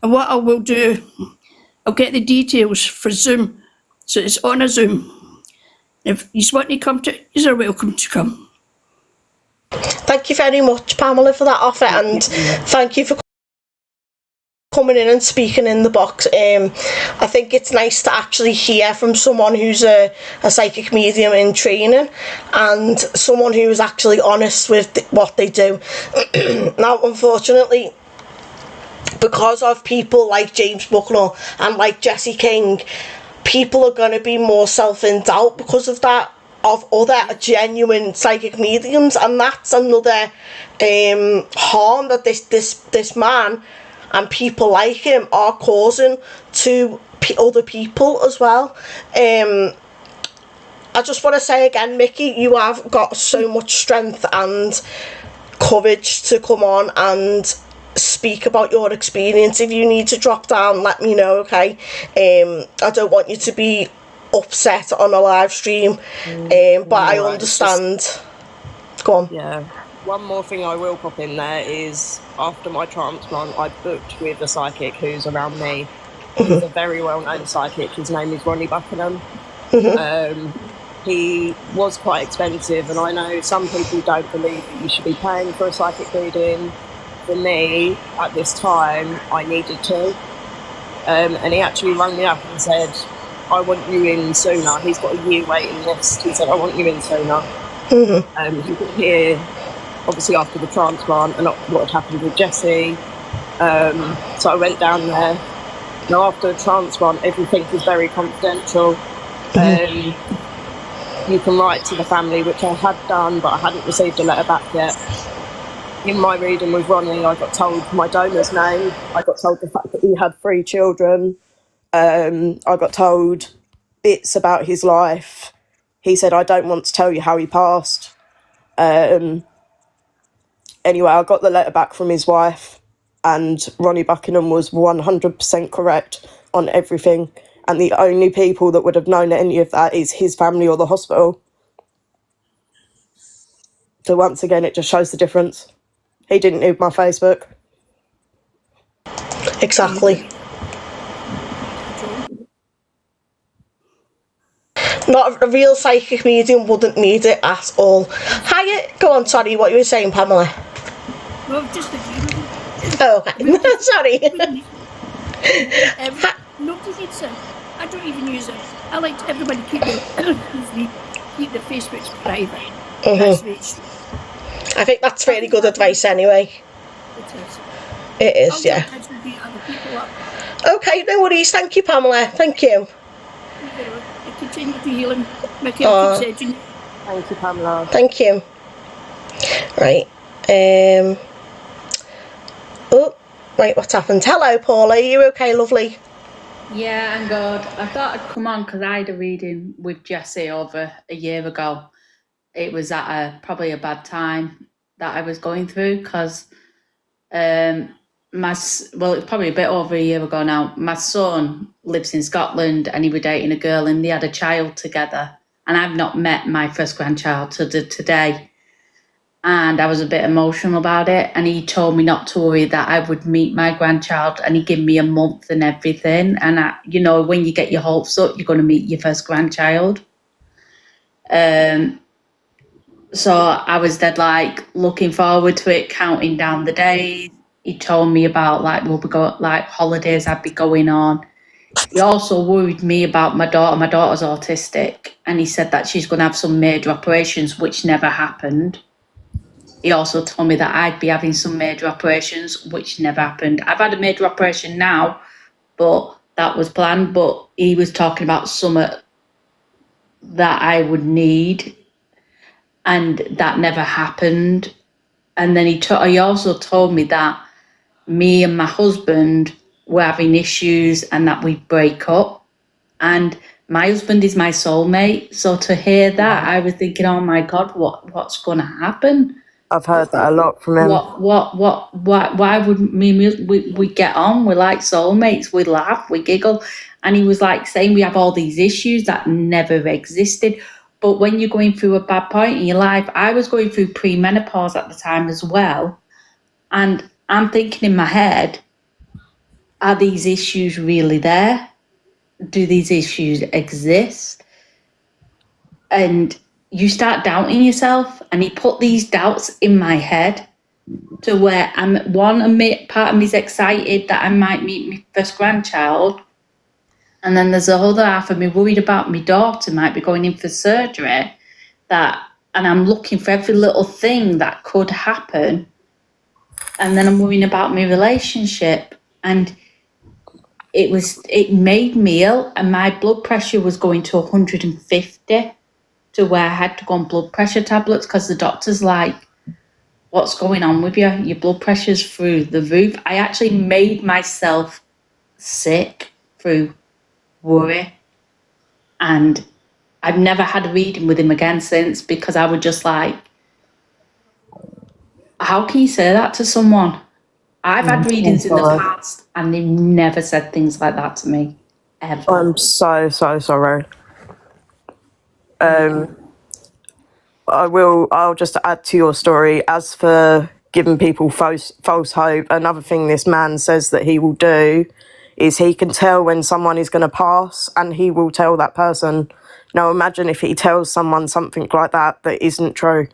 And what I will do, I'll get the details for Zoom. So it's on a Zoom. If you want to come to it, you're welcome to come. Thank you very much, Pamela, for that offer, and thank you for coming in and speaking in the box. I think it's nice to actually hear from someone who's a psychic medium in training, and someone who is actually honest with what they do. Now, unfortunately, because of people like James Bucknell and like Jessie King, people are going to be more self-in-doubt because of that, of other genuine psychic mediums, and that's another harm that this man and people like him are causing to other people as well. I just want to say again, Mickey, you have got so much strength and courage to come on and speak about your experience. If you need to drop down, let me know, okay? I don't want you to be upset on a live stream, but I understand. Go on. Yeah. One more thing I will pop in there is, after my transplant, I booked with a psychic who's around me. He's a very well-known psychic. His name is Ronnie Buckingham. He was quite expensive, and I know some people don't believe that you should be paying for a psychic reading. For me, at this time, I needed to. And he actually rang me up and said, I want you in sooner. He's got a year waiting list. He said, I want you in sooner. He could hear, obviously, after the transplant and what had happened with Jessie. So I went down there. Now, after the transplant, everything is very confidential. You can write to the family, which I had done, but I hadn't received a letter back yet. In my reading with Ronnie, I got told my donor's name. I got told the fact that he had 3 children. I got told bits about his life. He said, I don't want to tell you how he passed. Anyway, I got the letter back from his wife, and Ronnie Buckingham was 100% correct on everything. And the only people that would have known any of that is his family or the hospital. So once again, it just shows the difference. He didn't need my Facebook. Exactly. Not a real psychic medium wouldn't need it at all. Hiya, go on, sorry, what you were saying, Pamela. Well, just agreed with you. Oh, okay. Sorry. Nobody needs it. I don't even use it. I like everybody keep their keep their Facebooks private. That's the way it should. I think that's really good advice anyway. It is. It is, I'll yeah. get in touch and beat other people up. Okay, no worries. Thank you, Pamela. Thank you. I continue to heal him. Make him keep sedging. Thank you, Pamela. Thank you. Right. Oh, right, what's happened? Hello, Paula. Are you okay, lovely? Yeah, I'm good. I thought I'd come on because I had a reading with Jessie over a year ago. It was at probably a bad time that I was going through because it's probably a bit over a year ago now. My son lives in Scotland and he was dating a girl and they had a child together. And I've not met my first grandchild till today. And I was a bit emotional about it. And he told me not to worry, that I would meet my grandchild, and he gave me a month and everything. And when you get your hopes up, you're going to meet your first grandchild. So I was dead looking forward to it, counting down the days. He told me about we'll be going holidays I'd be going on. He also worried me about my daughter. My daughter's autistic, and he said that she's going to have some major operations, which never happened. He also told me that I'd be having some major operations, which never happened. I've had a major operation now, but that was planned. But he was talking about some that I would need, and that never happened. And then he also told me that me and my husband were having issues and that we'd break up. And my husband is my soulmate. So to hear that, I was thinking, oh my God, what's going to happen? I've heard that a lot from him. Why would we get on? We're like soulmates, we laugh, we giggle. And he was saying we have all these issues that never existed. But when you're going through a bad point in your life, I was going through premenopause at the time as well. And I'm thinking in my head, are these issues really there? Do these issues exist? And you start doubting yourself, and he put these doubts in my head to where part of me's excited that I might meet my first grandchild, and then there's a other half of me worried about my daughter might be going in for surgery, and I'm looking for every little thing that could happen, and then I'm worrying about my relationship, and it made me ill, and my blood pressure was going to 150. To where I had to go on blood pressure tablets because the doctor's what's going on with you? Your blood pressure's through the roof. I actually made myself sick through worry. And I've never had a reading with him again since, because I was just how can you say that to someone? I've had readings in the past and they've never said things like that to me, ever. I'm so sorry. I'll just add to your story. As for giving people false hope, another thing this man says that he will do is he can tell when someone is going to pass, and he will tell that person. Now imagine if he tells someone something like that isn't true.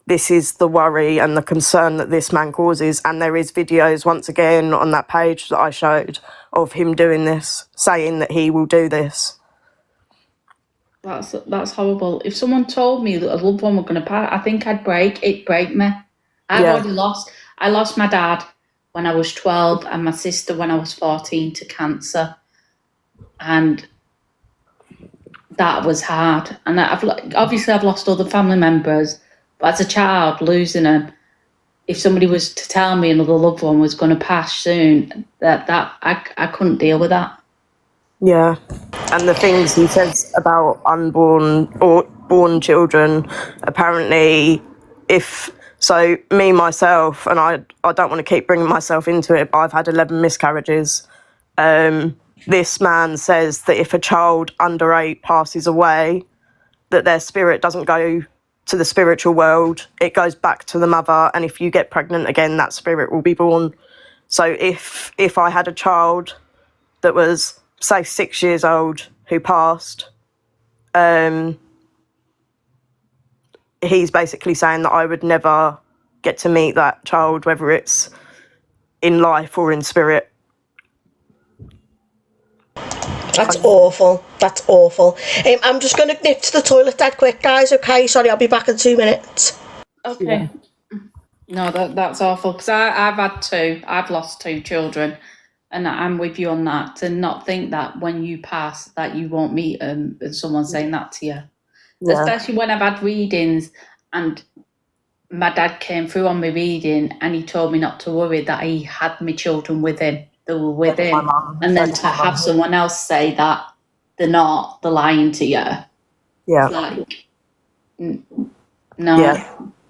This is the worry and the concern that this man causes, and there is videos once again on that page that I showed of him doing this, saying that he will do this. That's horrible. If someone told me that a loved one were going to pass, I think it'd break me. I lost my dad when I was 12 and my sister when I was 14 to cancer. And that was hard. And I've lost other family members, but as a child, losing them, if somebody was to tell me another loved one was going to pass soon, that I couldn't deal with that. Yeah. And the things he says about unborn or born children, apparently, me, myself, and I don't want to keep bringing myself into it, but I've had 11 miscarriages. This man says that if a child under 8 passes away, that their spirit doesn't go to the spiritual world, it goes back to the mother, and if you get pregnant again, that spirit will be born. So if I had a child that was, say, 6 years old who passed, he's basically saying that I would never get to meet that child, whether it's in life or in spirit. That's awful. That's awful. I'm just going to nip to the toilet dead quick, guys, okay? Sorry, I'll be back in 2 minutes. Okay. No, that's awful, because I've had 2. I've lost 2 children, and I'm with you on that. To not think that when you pass that you won't meet them, and someone saying that to you. Yeah. Especially when I've had readings and my dad came through on my reading and he told me not to worry, that he had my children with him. They were with him. And then to have someone else say that they're not, they're lying to you. Yeah. Like, no. Yeah.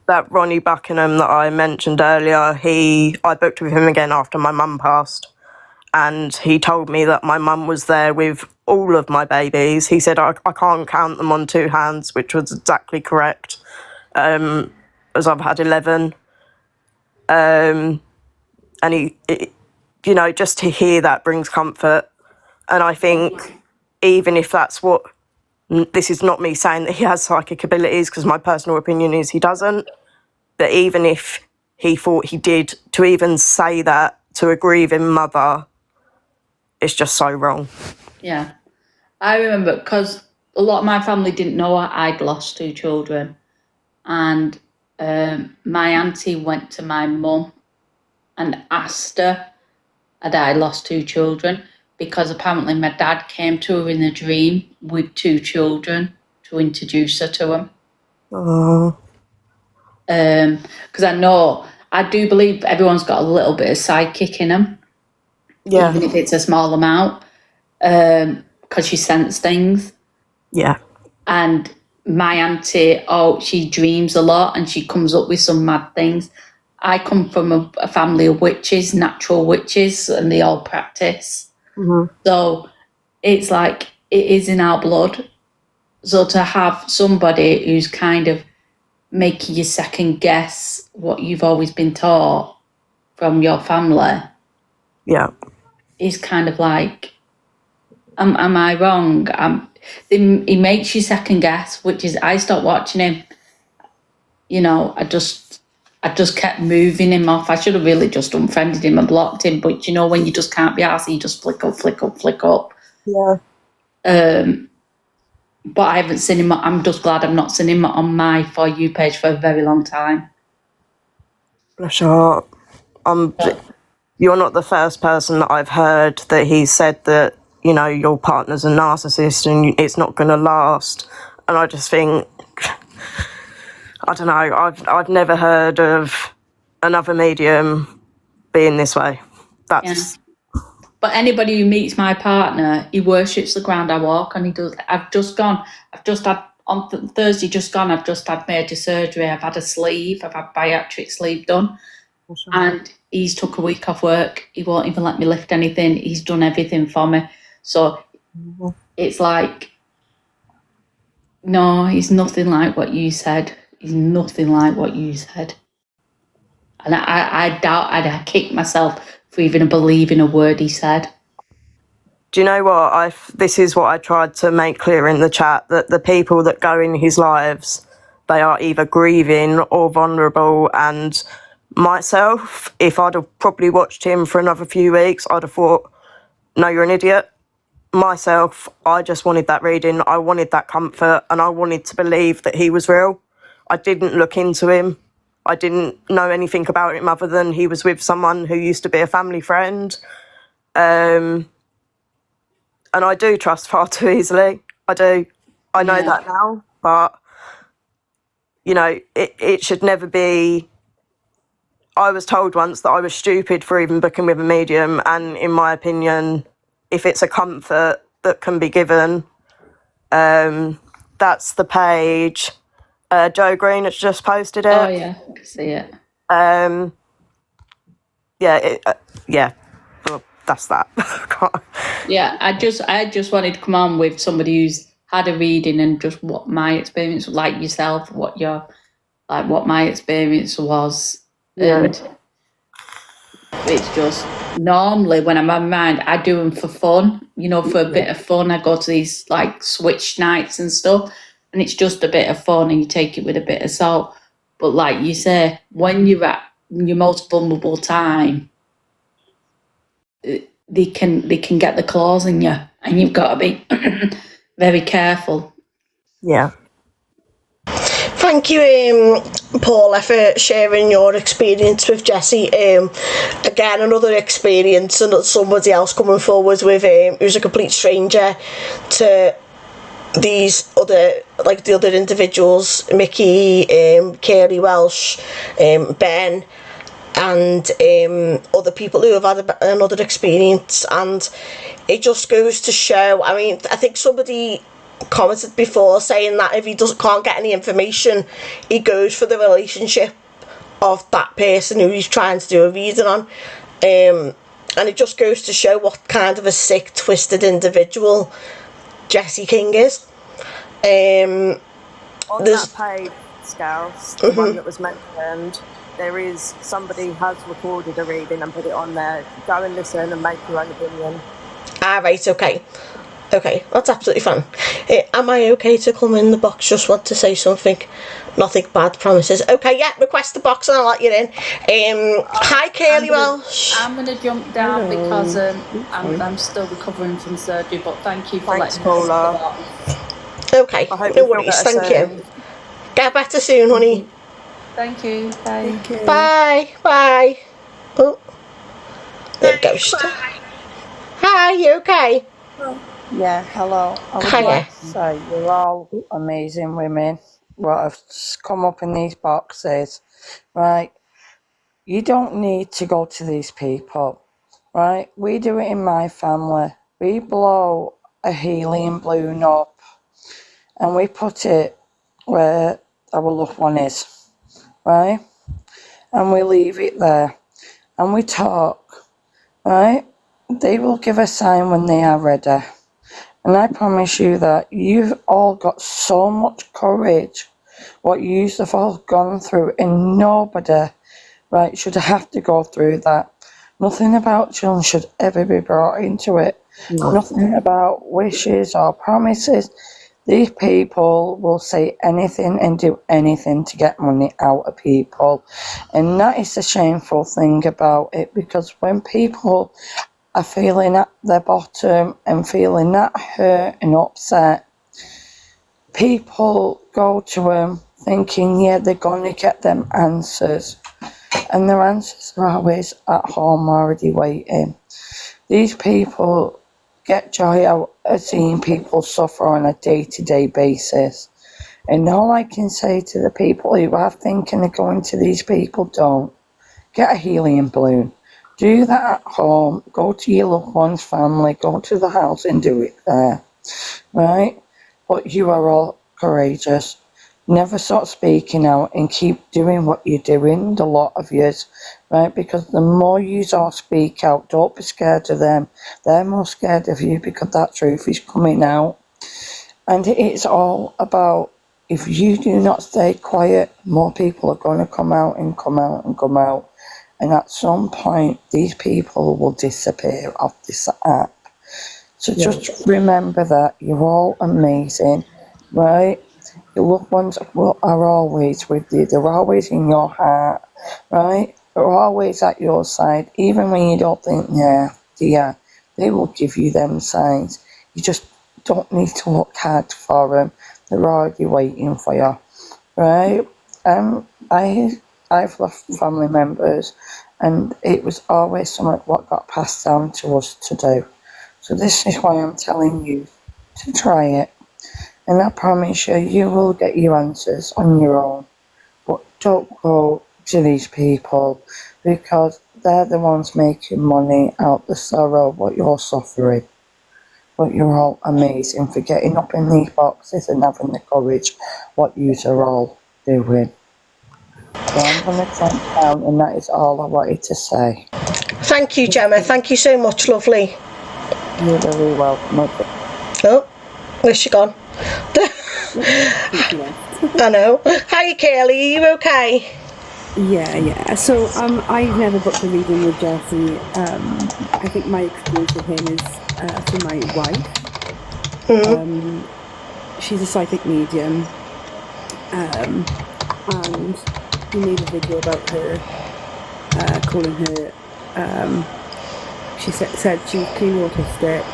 That Ronnie Buckingham that I mentioned earlier, I booked with him again after my mum passed. And he told me that my mum was there with all of my babies. He said I can't count them on 2 hands, which was exactly correct, as I've had 11. And just to hear that brings comfort. And I think even if that's what, this is not me saying that he has psychic abilities, because my personal opinion is he doesn't, but even if he thought he did, to even say that to a grieving mother, it's just so wrong. Yeah. I remember, because a lot of my family didn't know I'd lost 2 children. And my auntie went to my mum and asked her had I lost 2 children, because apparently my dad came to her in a dream with 2 children to introduce her to him. Oh. Because I do believe everyone's got a little bit of psychic in them. Yeah. Even if it's a small amount, because she senses things. Yeah. And my auntie, she dreams a lot and she comes up with some mad things. I come from a family of witches, natural witches, and they all practice. Mm-hmm. So it's like, it is in our blood. So to have somebody who's kind of making you second guess what you've always been taught from your family. Yeah. Is kind of like, am I wrong? He makes you second guess, which is, I stopped watching him. I just kept moving him off. I should have really just unfriended him and blocked him, but when you just can't be arsed, you just flick up. Yeah. But I haven't seen him. I'm just glad I've not seen him on my For You page for a very long time. Bless your heart. You're not the first person that I've heard that he said that, your partner's a narcissist and it's not going to last. And I just think, I don't know, I've never heard of another medium being this way. That's... Yeah. But anybody who meets my partner, he worships the ground I walk, and he does. On Thursday just gone, I've just had major surgery. I've had a sleeve, I've had bariatric sleeve done. And he's took a week off work. He won't even let me lift anything. He's done everything for me. So it's like, no, he's nothing like what you said. He's nothing like what you said. And I doubt I'd kick myself for even believing a word he said. Do you know what? This is what I tried to make clear in the chat, that the people that go in his lives, they are either grieving or vulnerable. And myself, if I'd have probably watched him for another few weeks, I'd have thought, no, you're an idiot. Myself, I just wanted that reading. I wanted that comfort, and I wanted to believe that he was real. I didn't look into him. I didn't know anything about him other than he was with someone who used to be a family friend. And I do trust far too easily. I do. I know that now, but, it should never be... I was told once that I was stupid for even booking with a medium, and in my opinion, if it's a comfort, that can be given. That's the page. Joe Green has just posted it. Oh yeah, I can see it. Well, that's that. Yeah, I just wanted to come on with somebody who's had a reading and just what my experience, like yourself, what my experience was, and it's just normally when I'm on mind, I do them for fun, for a bit of fun. I go to these like switch nights and stuff, and it's just a bit of fun, and you take it with a bit of salt. But like you say, when you're at your most vulnerable time, they can get the claws in you, and you've got to be very careful. Yeah. Thank you, Paula, for sharing your experience with Jessie. Again, another experience, and somebody else coming forward with who's a complete stranger to these the other individuals, Mickey, Kaylee Welsh, Ben, and other people who have had another experience. And it just goes to show, I mean, I think somebody commented before saying that if he can't get any information, he goes for the relationship of that person who he's trying to do a reading on. And it just goes to show what kind of a sick, twisted individual Jessie King is. On that page, Scouts, the one that was mentioned, there is somebody has recorded a reading and put it on there. Go and listen and make your own opinion. Right, okay, that's absolutely fine. Am I okay to come in the box? Just want to say something. Nothing bad, promises. Okay, yeah, request the box and I'll let you in. Hi, Kaylee Welsh. I'm going to jump down because I'm still recovering from surgery, but thank you for letting me know. Okay, no worries, thank you. Get better soon, honey. Thank you, bye. Bye. Oh, there it goes. Hi, you okay? Yeah, hello. I would like to say you're all amazing women. What have come up in these boxes, right? You don't need to go to these people, right? We do it in my family. We blow a helium balloon up and we put it where our loved one is, right? And we leave it there and we talk, right? They will give a sign when they are ready. And I promise you that you've all got so much courage, what you have all gone through, and nobody, right, should have to go through that. Nothing about children should ever be brought into it. No. Nothing about wishes or promises. These people will say anything and do anything to get money out of people. And that is the shameful thing about it, because when people are feeling at their bottom and feeling that hurt and upset, people go to them thinking, yeah, they're going to get them answers. And their answers are always at home already waiting. These people get joy out of seeing people suffer on a day-to-day basis. And all I can say to the people who are thinking of going to these people, don't. Get a helium balloon. Do that at home. Go to your loved one's family. Go to the house and do it there. Right? But you are all courageous. Never stop speaking out and keep doing what you're doing, the lot of yous. Right? Because the more you all speak out, don't be scared of them. They're more scared of you because that truth is coming out. And it's all about, if you do not stay quiet, more people are going to come out and come out and come out. And at some point, these people will disappear off this app. So just remember that you're all amazing, right? Your loved ones are always with you. They're always in your heart, right? They're always at your side. Even when you don't think, yeah, they will give you them signs. You just don't need to look hard for them. They're already waiting for you, right? I've lost family members, and it was always something what got passed down to us to do. So this is why I'm telling you to try it. And I promise you, you will get your answers on your own. But don't go to these people, because they're the ones making money out the sorrow what you're suffering. but you're all amazing for getting up in these boxes and having the courage what you're all doing. So I'm going to jump down, and that is all I wanted to say. Thank you, Gemma. Thank you so much, lovely. You're very welcome. Oh, where's she gone? I know. Hi, Kaylee. Are you okay? Yeah. So I've never booked a reading with Jesse. I think my experience with him is through my wife. She's a psychic medium, and he made a video about her, calling her. She said she was clearly autistic,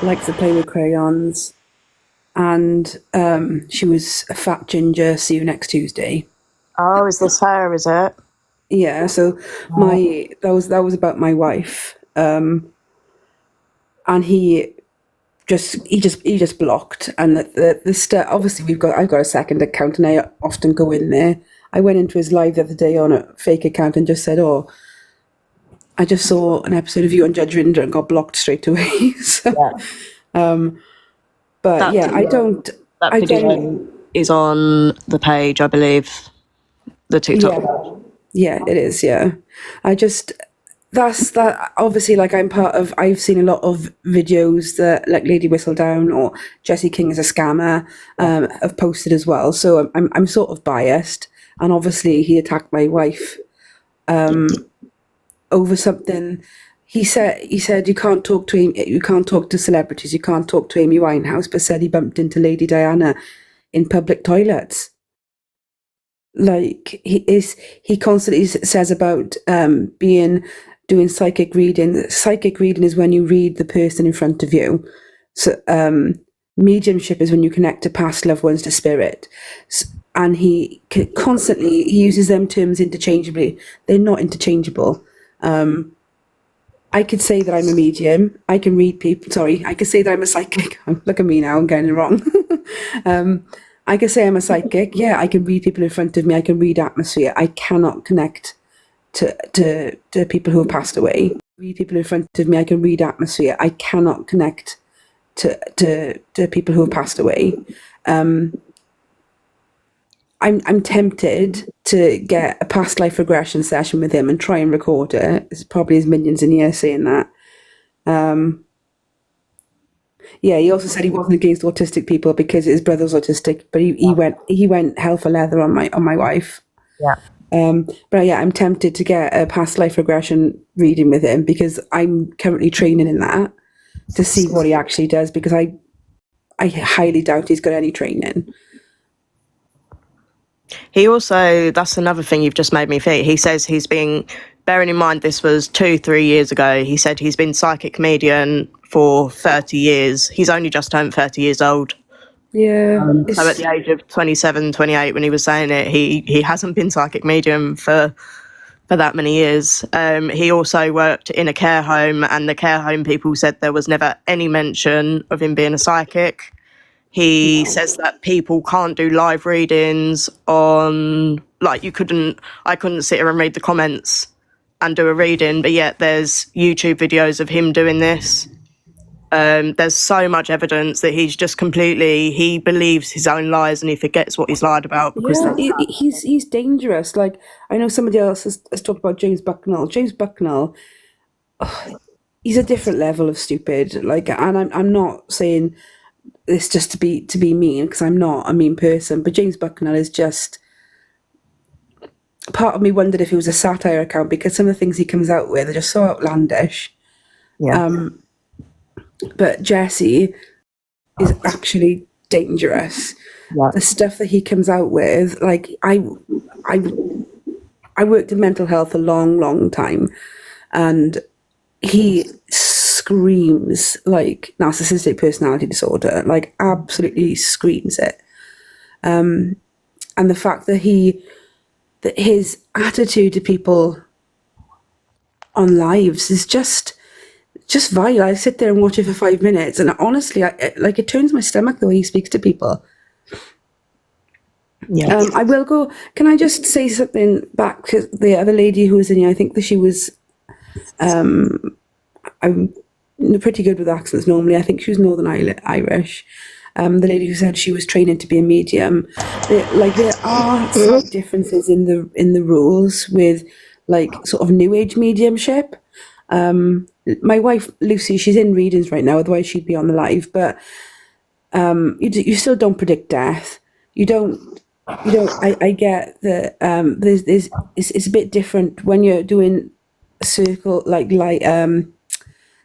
likes to play with crayons, and she was a fat ginger. See you next Tuesday. Oh, is this her? Is it? Yeah, so that was about my wife, and he just blocked, and the stuff. Obviously, I've got a second account, and I often go in there. I went into his live the other day on a fake account and just said, "Oh, I just saw an episode of you on Judge Rinder and got blocked straight away." So, but That yeah, I video- don't. That I video don't. is on the page, I believe. The TikTok. Yeah, it is. Yeah, that's that. Obviously, like I've seen a lot of videos that like Lady Whistledown or Jesse King is a scammer have posted as well. So I'm sort of biased, and obviously he attacked my wife over something. He said you can't talk to him. You can't talk to celebrities. You can't talk to Amy Winehouse, but said he bumped into Lady Diana in public toilets. Like he constantly says about doing psychic reading. Psychic reading is when you read the person in front of you. So mediumship is when you connect to past loved ones, to spirit. And he constantly uses them terms interchangeably. They're not interchangeable. I could say that I'm a medium. I can read people. Sorry, I could say that I'm a psychic. Look at me now, I'm getting it wrong. I could say I'm a psychic. Yeah, I can read people in front of me. I can read atmosphere. I cannot connect to people who have passed away. Read people in front of me. I can read atmosphere. I cannot connect to people who have passed away. I'm tempted to get a past life regression session with him and try and record it. It's probably his minions in here saying that. Yeah, he also said he wasn't against autistic people because his brother's autistic, but he went hell for leather on my wife. Yeah. But yeah, I'm tempted to get a past life regression reading with him because I'm currently training in that to see what he actually does, because I highly doubt he's got any training. He also, that's another thing you've just made me think. He says he's been, bearing in mind this was 2-3 years ago, he said he's been psychic medium for 30 years. He's only just turned 30 years old. Yeah. So at the age of 27, 28, when he was saying it, he hasn't been psychic medium for that many years. He also worked in a care home, and the care home people said there was never any mention of him being a psychic. He says that people can't do live readings on, like, I couldn't sit here and read the comments and do a reading, but yet there's YouTube videos of him doing this. There's so much evidence that he's just he believes his own lies and he forgets what he's lied about. Because he's dangerous. Like, I know somebody else has talked about James Bucknell. James Bucknell, he's a different level of stupid. Like, and I'm not saying this just to be mean, because I'm not a mean person, but James Bucknell is just, part of me wondered if he was a satire account, because some of the things he comes out with are just so outlandish. yeah. But Jesse is actually dangerous. Yeah. The stuff that he comes out with, like, I worked in mental health a long time, and he screams like narcissistic personality disorder, like absolutely screams it. And the fact that his attitude to people on lives is just vile. I sit there and watch it for 5 minutes, and honestly, it turns my stomach the way he speaks to people. Yeah. I will go. Can I just say something back to the other lady who was in here? I think that she was. pretty good with accents normally. I think she was Northern Irish. The lady who said she was training to be a medium. There are slight differences in the rules with like sort of new age mediumship. My wife Lucy, she's in readings right now, otherwise she'd be on the live. But you still don't predict death. You don't. I get that. It's a bit different when you're doing circle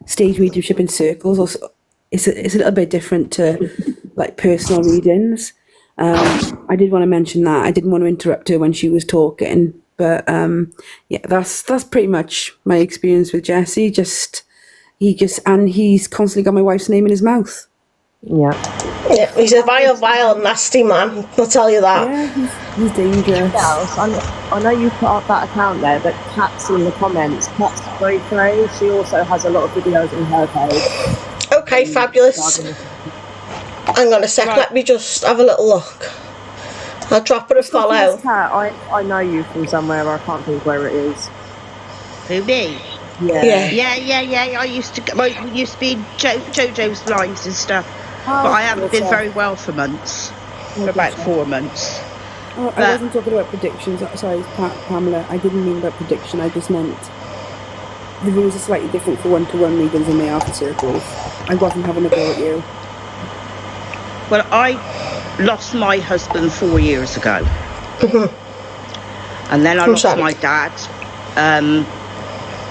stage mediumship in circles. Also, it's a little bit different to like personal readings. I did want to mention that. I didn't want to interrupt her when she was talking, but yeah, that's pretty much my experience with Jesse. And he's constantly got my wife's name in his mouth. Yeah, he's a vile, nasty man. I'll tell you that. Yeah, he's dangerous. I know you put up that account there, but Kat's in the comments. Kat's very brave. She also has a lot of videos on her page. Okay, fabulous. Hang on a sec, let me just have a little look. I'll drop her a follow. Kat, I know you from somewhere, I can't think where it is. Who, me? Yeah. I used to be in JoJo's lives and stuff, but I haven't been very well for months, for about 4 months. Oh, I wasn't talking about predictions. Sorry, Pamela. I didn't mean about prediction. I just meant the rules are slightly different for one-to-one readings than they are for circles. I wasn't having a go at you. Well, I lost my husband 4 years ago, and then I lost my dad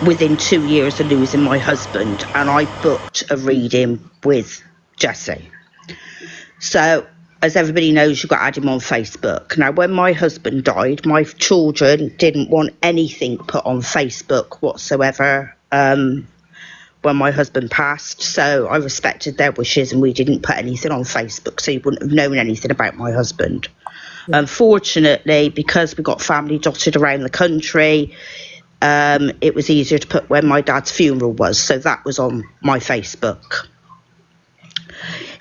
within 2 years of losing my husband, and I booked a reading with Jesse. So, as everybody knows, you've got to add him on Facebook. Now, when my husband died, my children didn't want anything put on Facebook whatsoever when my husband passed. So I respected their wishes and we didn't put anything on Facebook, so you wouldn't have known anything about my husband. Unfortunately, because we got family dotted around the country, it was easier to put when my dad's funeral was, so that was on my Facebook.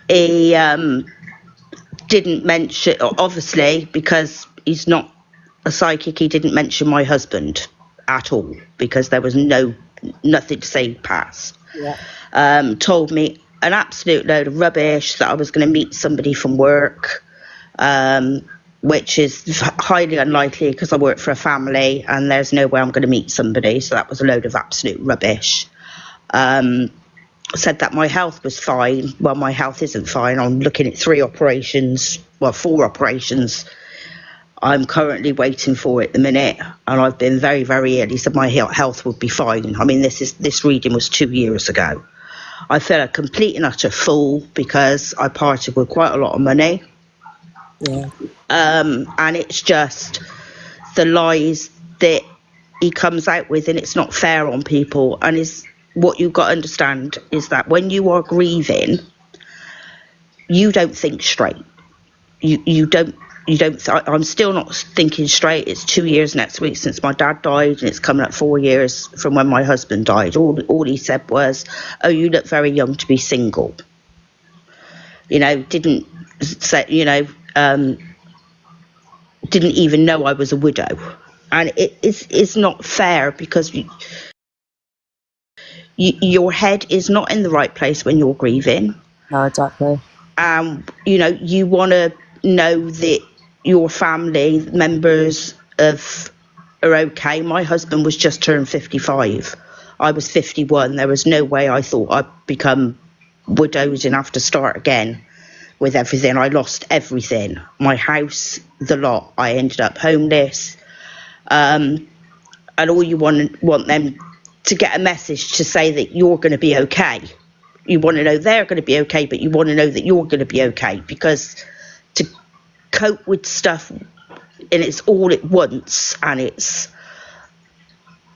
He didn't mention, obviously, because he's not a psychic, he didn't mention my husband at all, because there was nothing to say he passed. Told me an absolute load of rubbish, that I was going to meet somebody from work, which is highly unlikely because I work for a family and there's no way I'm going to meet somebody, so that was a load of absolute rubbish. Said that my health was fine. Well, my health isn't fine. I'm looking at 4 operations I'm currently waiting for at the minute, and I've been very, very ill. He said my health would be fine. I mean, this reading was 2 years ago. I felt a complete and utter fool because I parted with quite a lot of money. And it's just the lies that he comes out with, and it's not fair on people. And what you've got to understand is that when you are grieving, you don't think straight. I'm still not thinking straight. It's 2 years next week since my dad died, and it's coming up 4 years from when my husband died. All he said was, "Oh, you look very young to be single." Didn't say, didn't even know I was a widow. And it's not fair, because your head is not in the right place when you're grieving. No, exactly. You want to know that your family members are okay. My husband was just turned 55. I was 51. There was no way I thought I'd become widowed and have to start again with everything. I lost everything. My house, the lot. I ended up homeless. And all you want them to get a message to say that you're going to be okay. You want to know they're going to be okay, but you want to know that you're going to be okay, because to cope with stuff, and it's all at once, and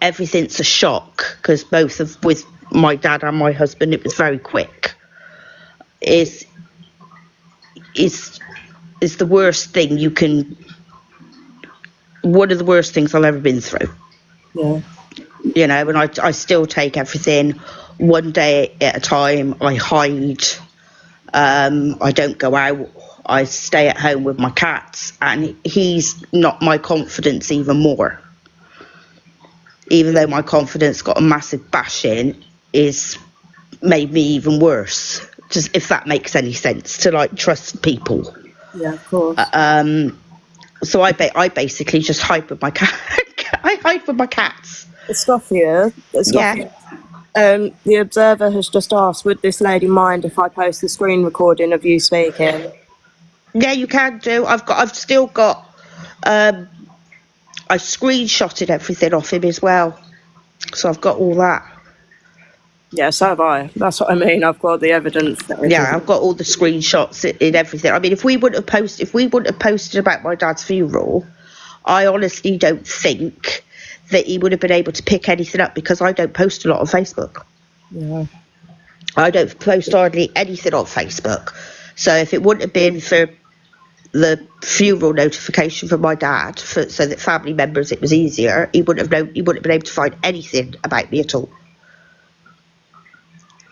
everything's a shock, because with my dad and my husband, it was very quick. Is the worst thing one of the worst things I've ever been through. And I still take everything one day at a time. I hide. I don't go out. I stay at home with my cats, and he's knocked my confidence even more. Even though my confidence got a massive bashing, made me even worse. Just if that makes any sense, to like trust people. Yeah, of course. So I basically just hide with my cat. I hide with my cats. Scoffia. Yeah. The Observer has just asked, would this lady mind if I post the screen recording of you speaking? Yeah, you can do. I've still got. I screenshotted everything off him as well, so I've got all that. Yeah, so have I. That's what I mean. I've got the evidence. Yeah, I've got all the screenshots in everything. I mean, if we wouldn't have posted about my dad's funeral, I honestly don't think that he would have been able to pick anything up, because I don't post a lot on Facebook. Yeah. I don't post hardly anything on Facebook. So if it wouldn't have been for the funeral notification from my dad, so that family members, it was easier, he wouldn't have been able to find anything about me at all.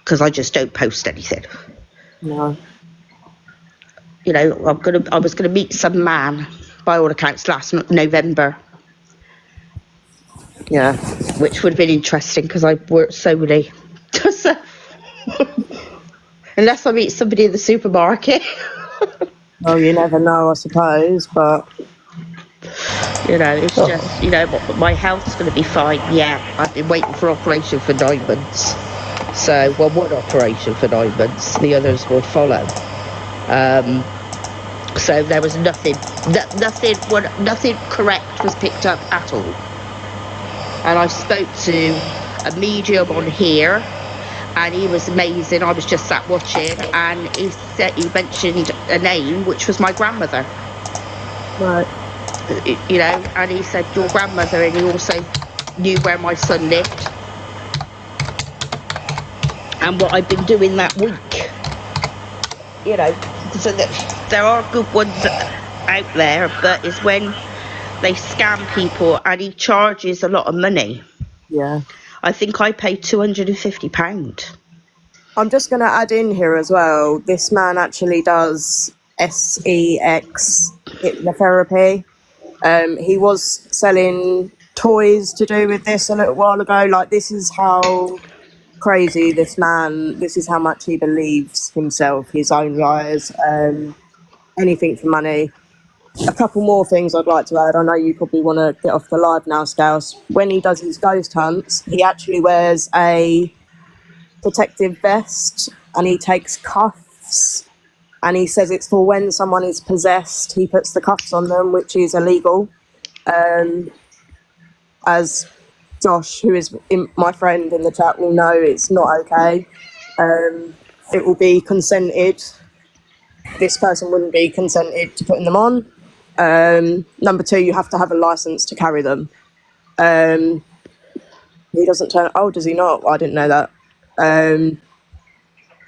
Because I just don't post anything. No. You know, I was gonna meet some man, by all accounts, last November. Yeah, which would have been interesting, because I worked so many. Unless I meet somebody in the supermarket. Well, you never know, I suppose, but... You know, it's just, you know, my health's going to be fine. Yeah, I've been waiting for operation for 9 months. So, well, one operation for 9 months, the others will follow. So there was nothing correct was picked up at all. And I spoke to a medium on here, and he was amazing. I was just sat watching, and he mentioned a name, which was my grandmother. Right. You know, and he said your grandmother, and he also knew where my son lived and what I've been doing that week. You know, so that there are good ones out there, but it's when they scam people, and he charges a lot of money. Yeah. I think I paid £250. I'm just going to add in here as well, this man actually does sex hypnotherapy. He was selling toys to do with this a little while ago. Like, this is how crazy this is how much he believes himself, his own lies, anything for money. A couple more things I'd like to add. I know you probably want to get off the live now, Scouse. When he does his ghost hunts, he actually wears a protective vest, and he takes cuffs, and he says it's for when someone is possessed. He puts the cuffs on them, which is illegal. As Josh, who is my friend in the chat, will know, it's not okay. It will be consented. This person wouldn't be consented to putting them on. Number 2, you have to have a license to carry them. He doesn't turn... Oh, does he not? I didn't know that.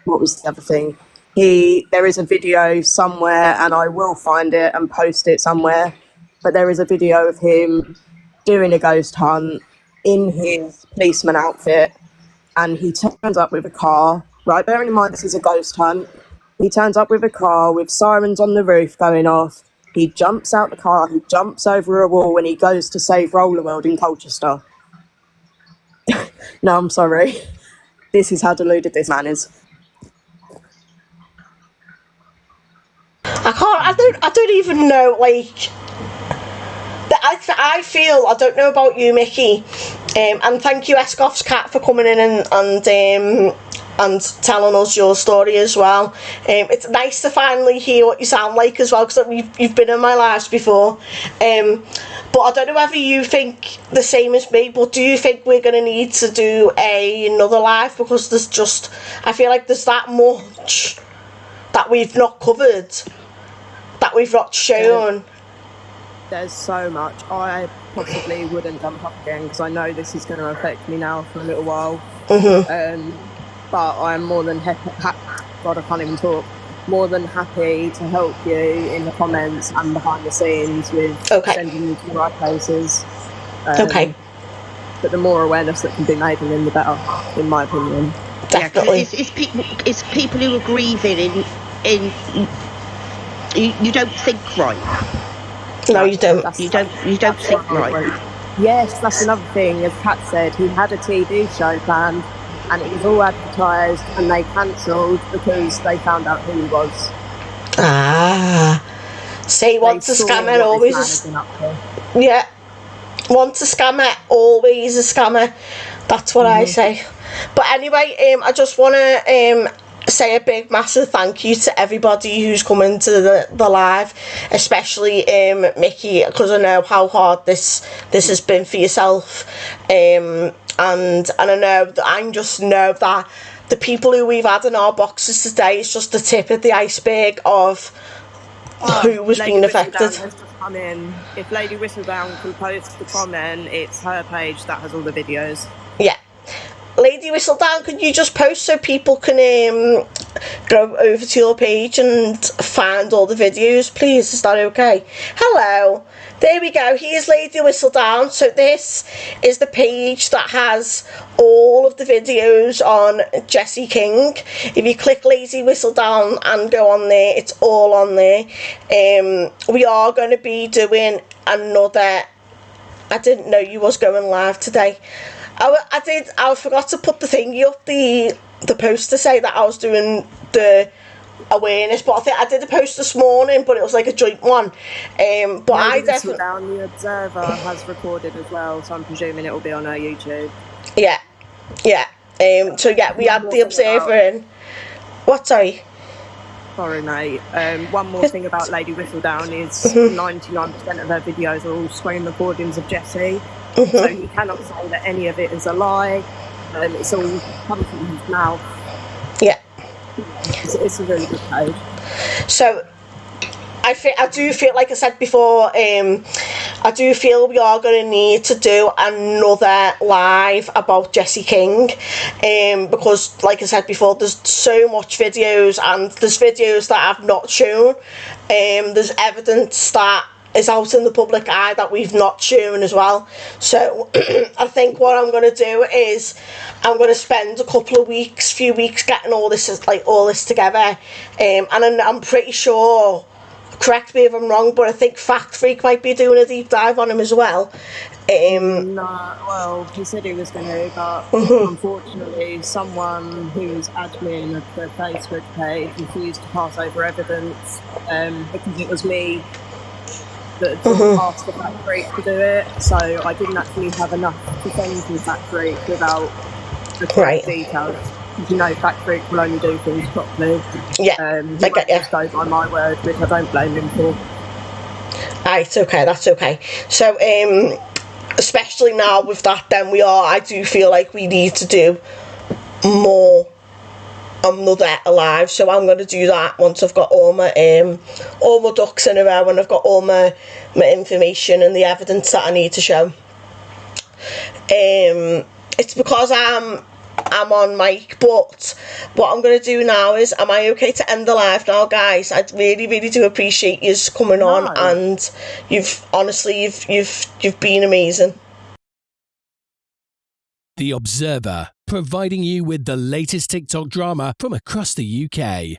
What was the other thing? There is a video somewhere, and I will find it and post it somewhere, but there is a video of him doing a ghost hunt in his policeman outfit, and he turns up with a car, right? Bearing in mind this is a ghost hunt. He turns up with a car with sirens on the roof going off. He jumps out the car, he jumps over a wall, and he goes to save Roller World in Colchester. No, I'm sorry. This is how deluded this man is. I don't even know, like, I feel, I don't know about you, Mickey, and thank you, Escoff's cat, for coming in and telling us your story as well. It's nice to finally hear what you sound like as well, because you've been in my lives before. But I don't know whether you think the same as me, but do you think we're going to need to do another live? Because I feel like there's that much that we've not covered, that we've not shown. There's so much. I possibly wouldn't jump up again, because I know this is going to affect me now for a little while. But I'm more than happy. God, I can't even talk. More than happy to help you in the comments and behind the scenes with sending you to the right places. But the more awareness that can be made, and then the better, in my opinion. Definitely. Yeah, it's people who are grieving you don't think right. No, you don't. You don't think right. Yes, that's another thing. As Pat said, he had a TV show planned. and it was all advertised, and they cancelled because they found out who he was. Ah. Say once a scammer, always yeah. Once a scammer, always a scammer. That's what I say. But anyway, I just want to say a big massive thank you to everybody who's coming to the live, especially Mickey, because I know how hard this has been for yourself, and I know that I just know that the people who we've had in our boxes today is just the tip of the iceberg of who was being affected. Come in. If Lady Whistledown can post the comment, it's her page that has all the videos. Yeah. Lady Whistledown, could you just post so people can go over to your page and find all the videos, please? Is that okay? Hello. There we go. Here's Lady Whistledown. So this is the page that has all of the videos on Jesse King. If you click Lady Whistledown and go on there, it's all on there. We are going to be doing another... I didn't know you was going live today. I forgot to put the thingy up, the post to say that I was doing the awareness, but I think I did a post this morning, but it was like a joint one. But I definitely... The Observer has recorded as well, so I'm presuming it will be on her YouTube. Yeah. So yeah, we had the Observer in. What, sorry? Sorry, mate. One more thing about Lady Whistledown is 99% of her videos are all screen recordings of Jesse. So you cannot say that any of it is a lie. It's all coming from his mouth. Yeah. It's a really good page. So I do feel, like I said before, I do feel we are going to need to do another live about Jesse King, because like I said before, there's so much videos, and there's videos that I've not shown, there's evidence that is out in the public eye that we've not shown as well. So I think what I'm going to do is I'm going to spend a few weeks getting all this together, and I'm pretty sure, correct me if I'm wrong, but I think Fact Freak might be doing a deep dive on him as well. No, well, he said he was going to, but unfortunately someone who's admin of the Facebook page refused to pass over evidence, because it was me that asked the Fact Freak to do it, so I didn't actually have enough to send to the Fact Freak without the correct details. You know, Fact Freak will only do things properly. Yeah, he won't just go by my word, which I don't blame him for. It's okay, that's okay. So, especially now with that, then I do feel like we need to do another alive. So I'm going to do that once I've got all my ducks in a row, and I've got all my information and the evidence that I need to show. It's because I'm on mic, but what I'm going to do now is, am I okay to end the live now, guys? I really, really do appreciate you coming on, and you've been amazing. The Observer, providing you with the latest TikTok drama from across the UK.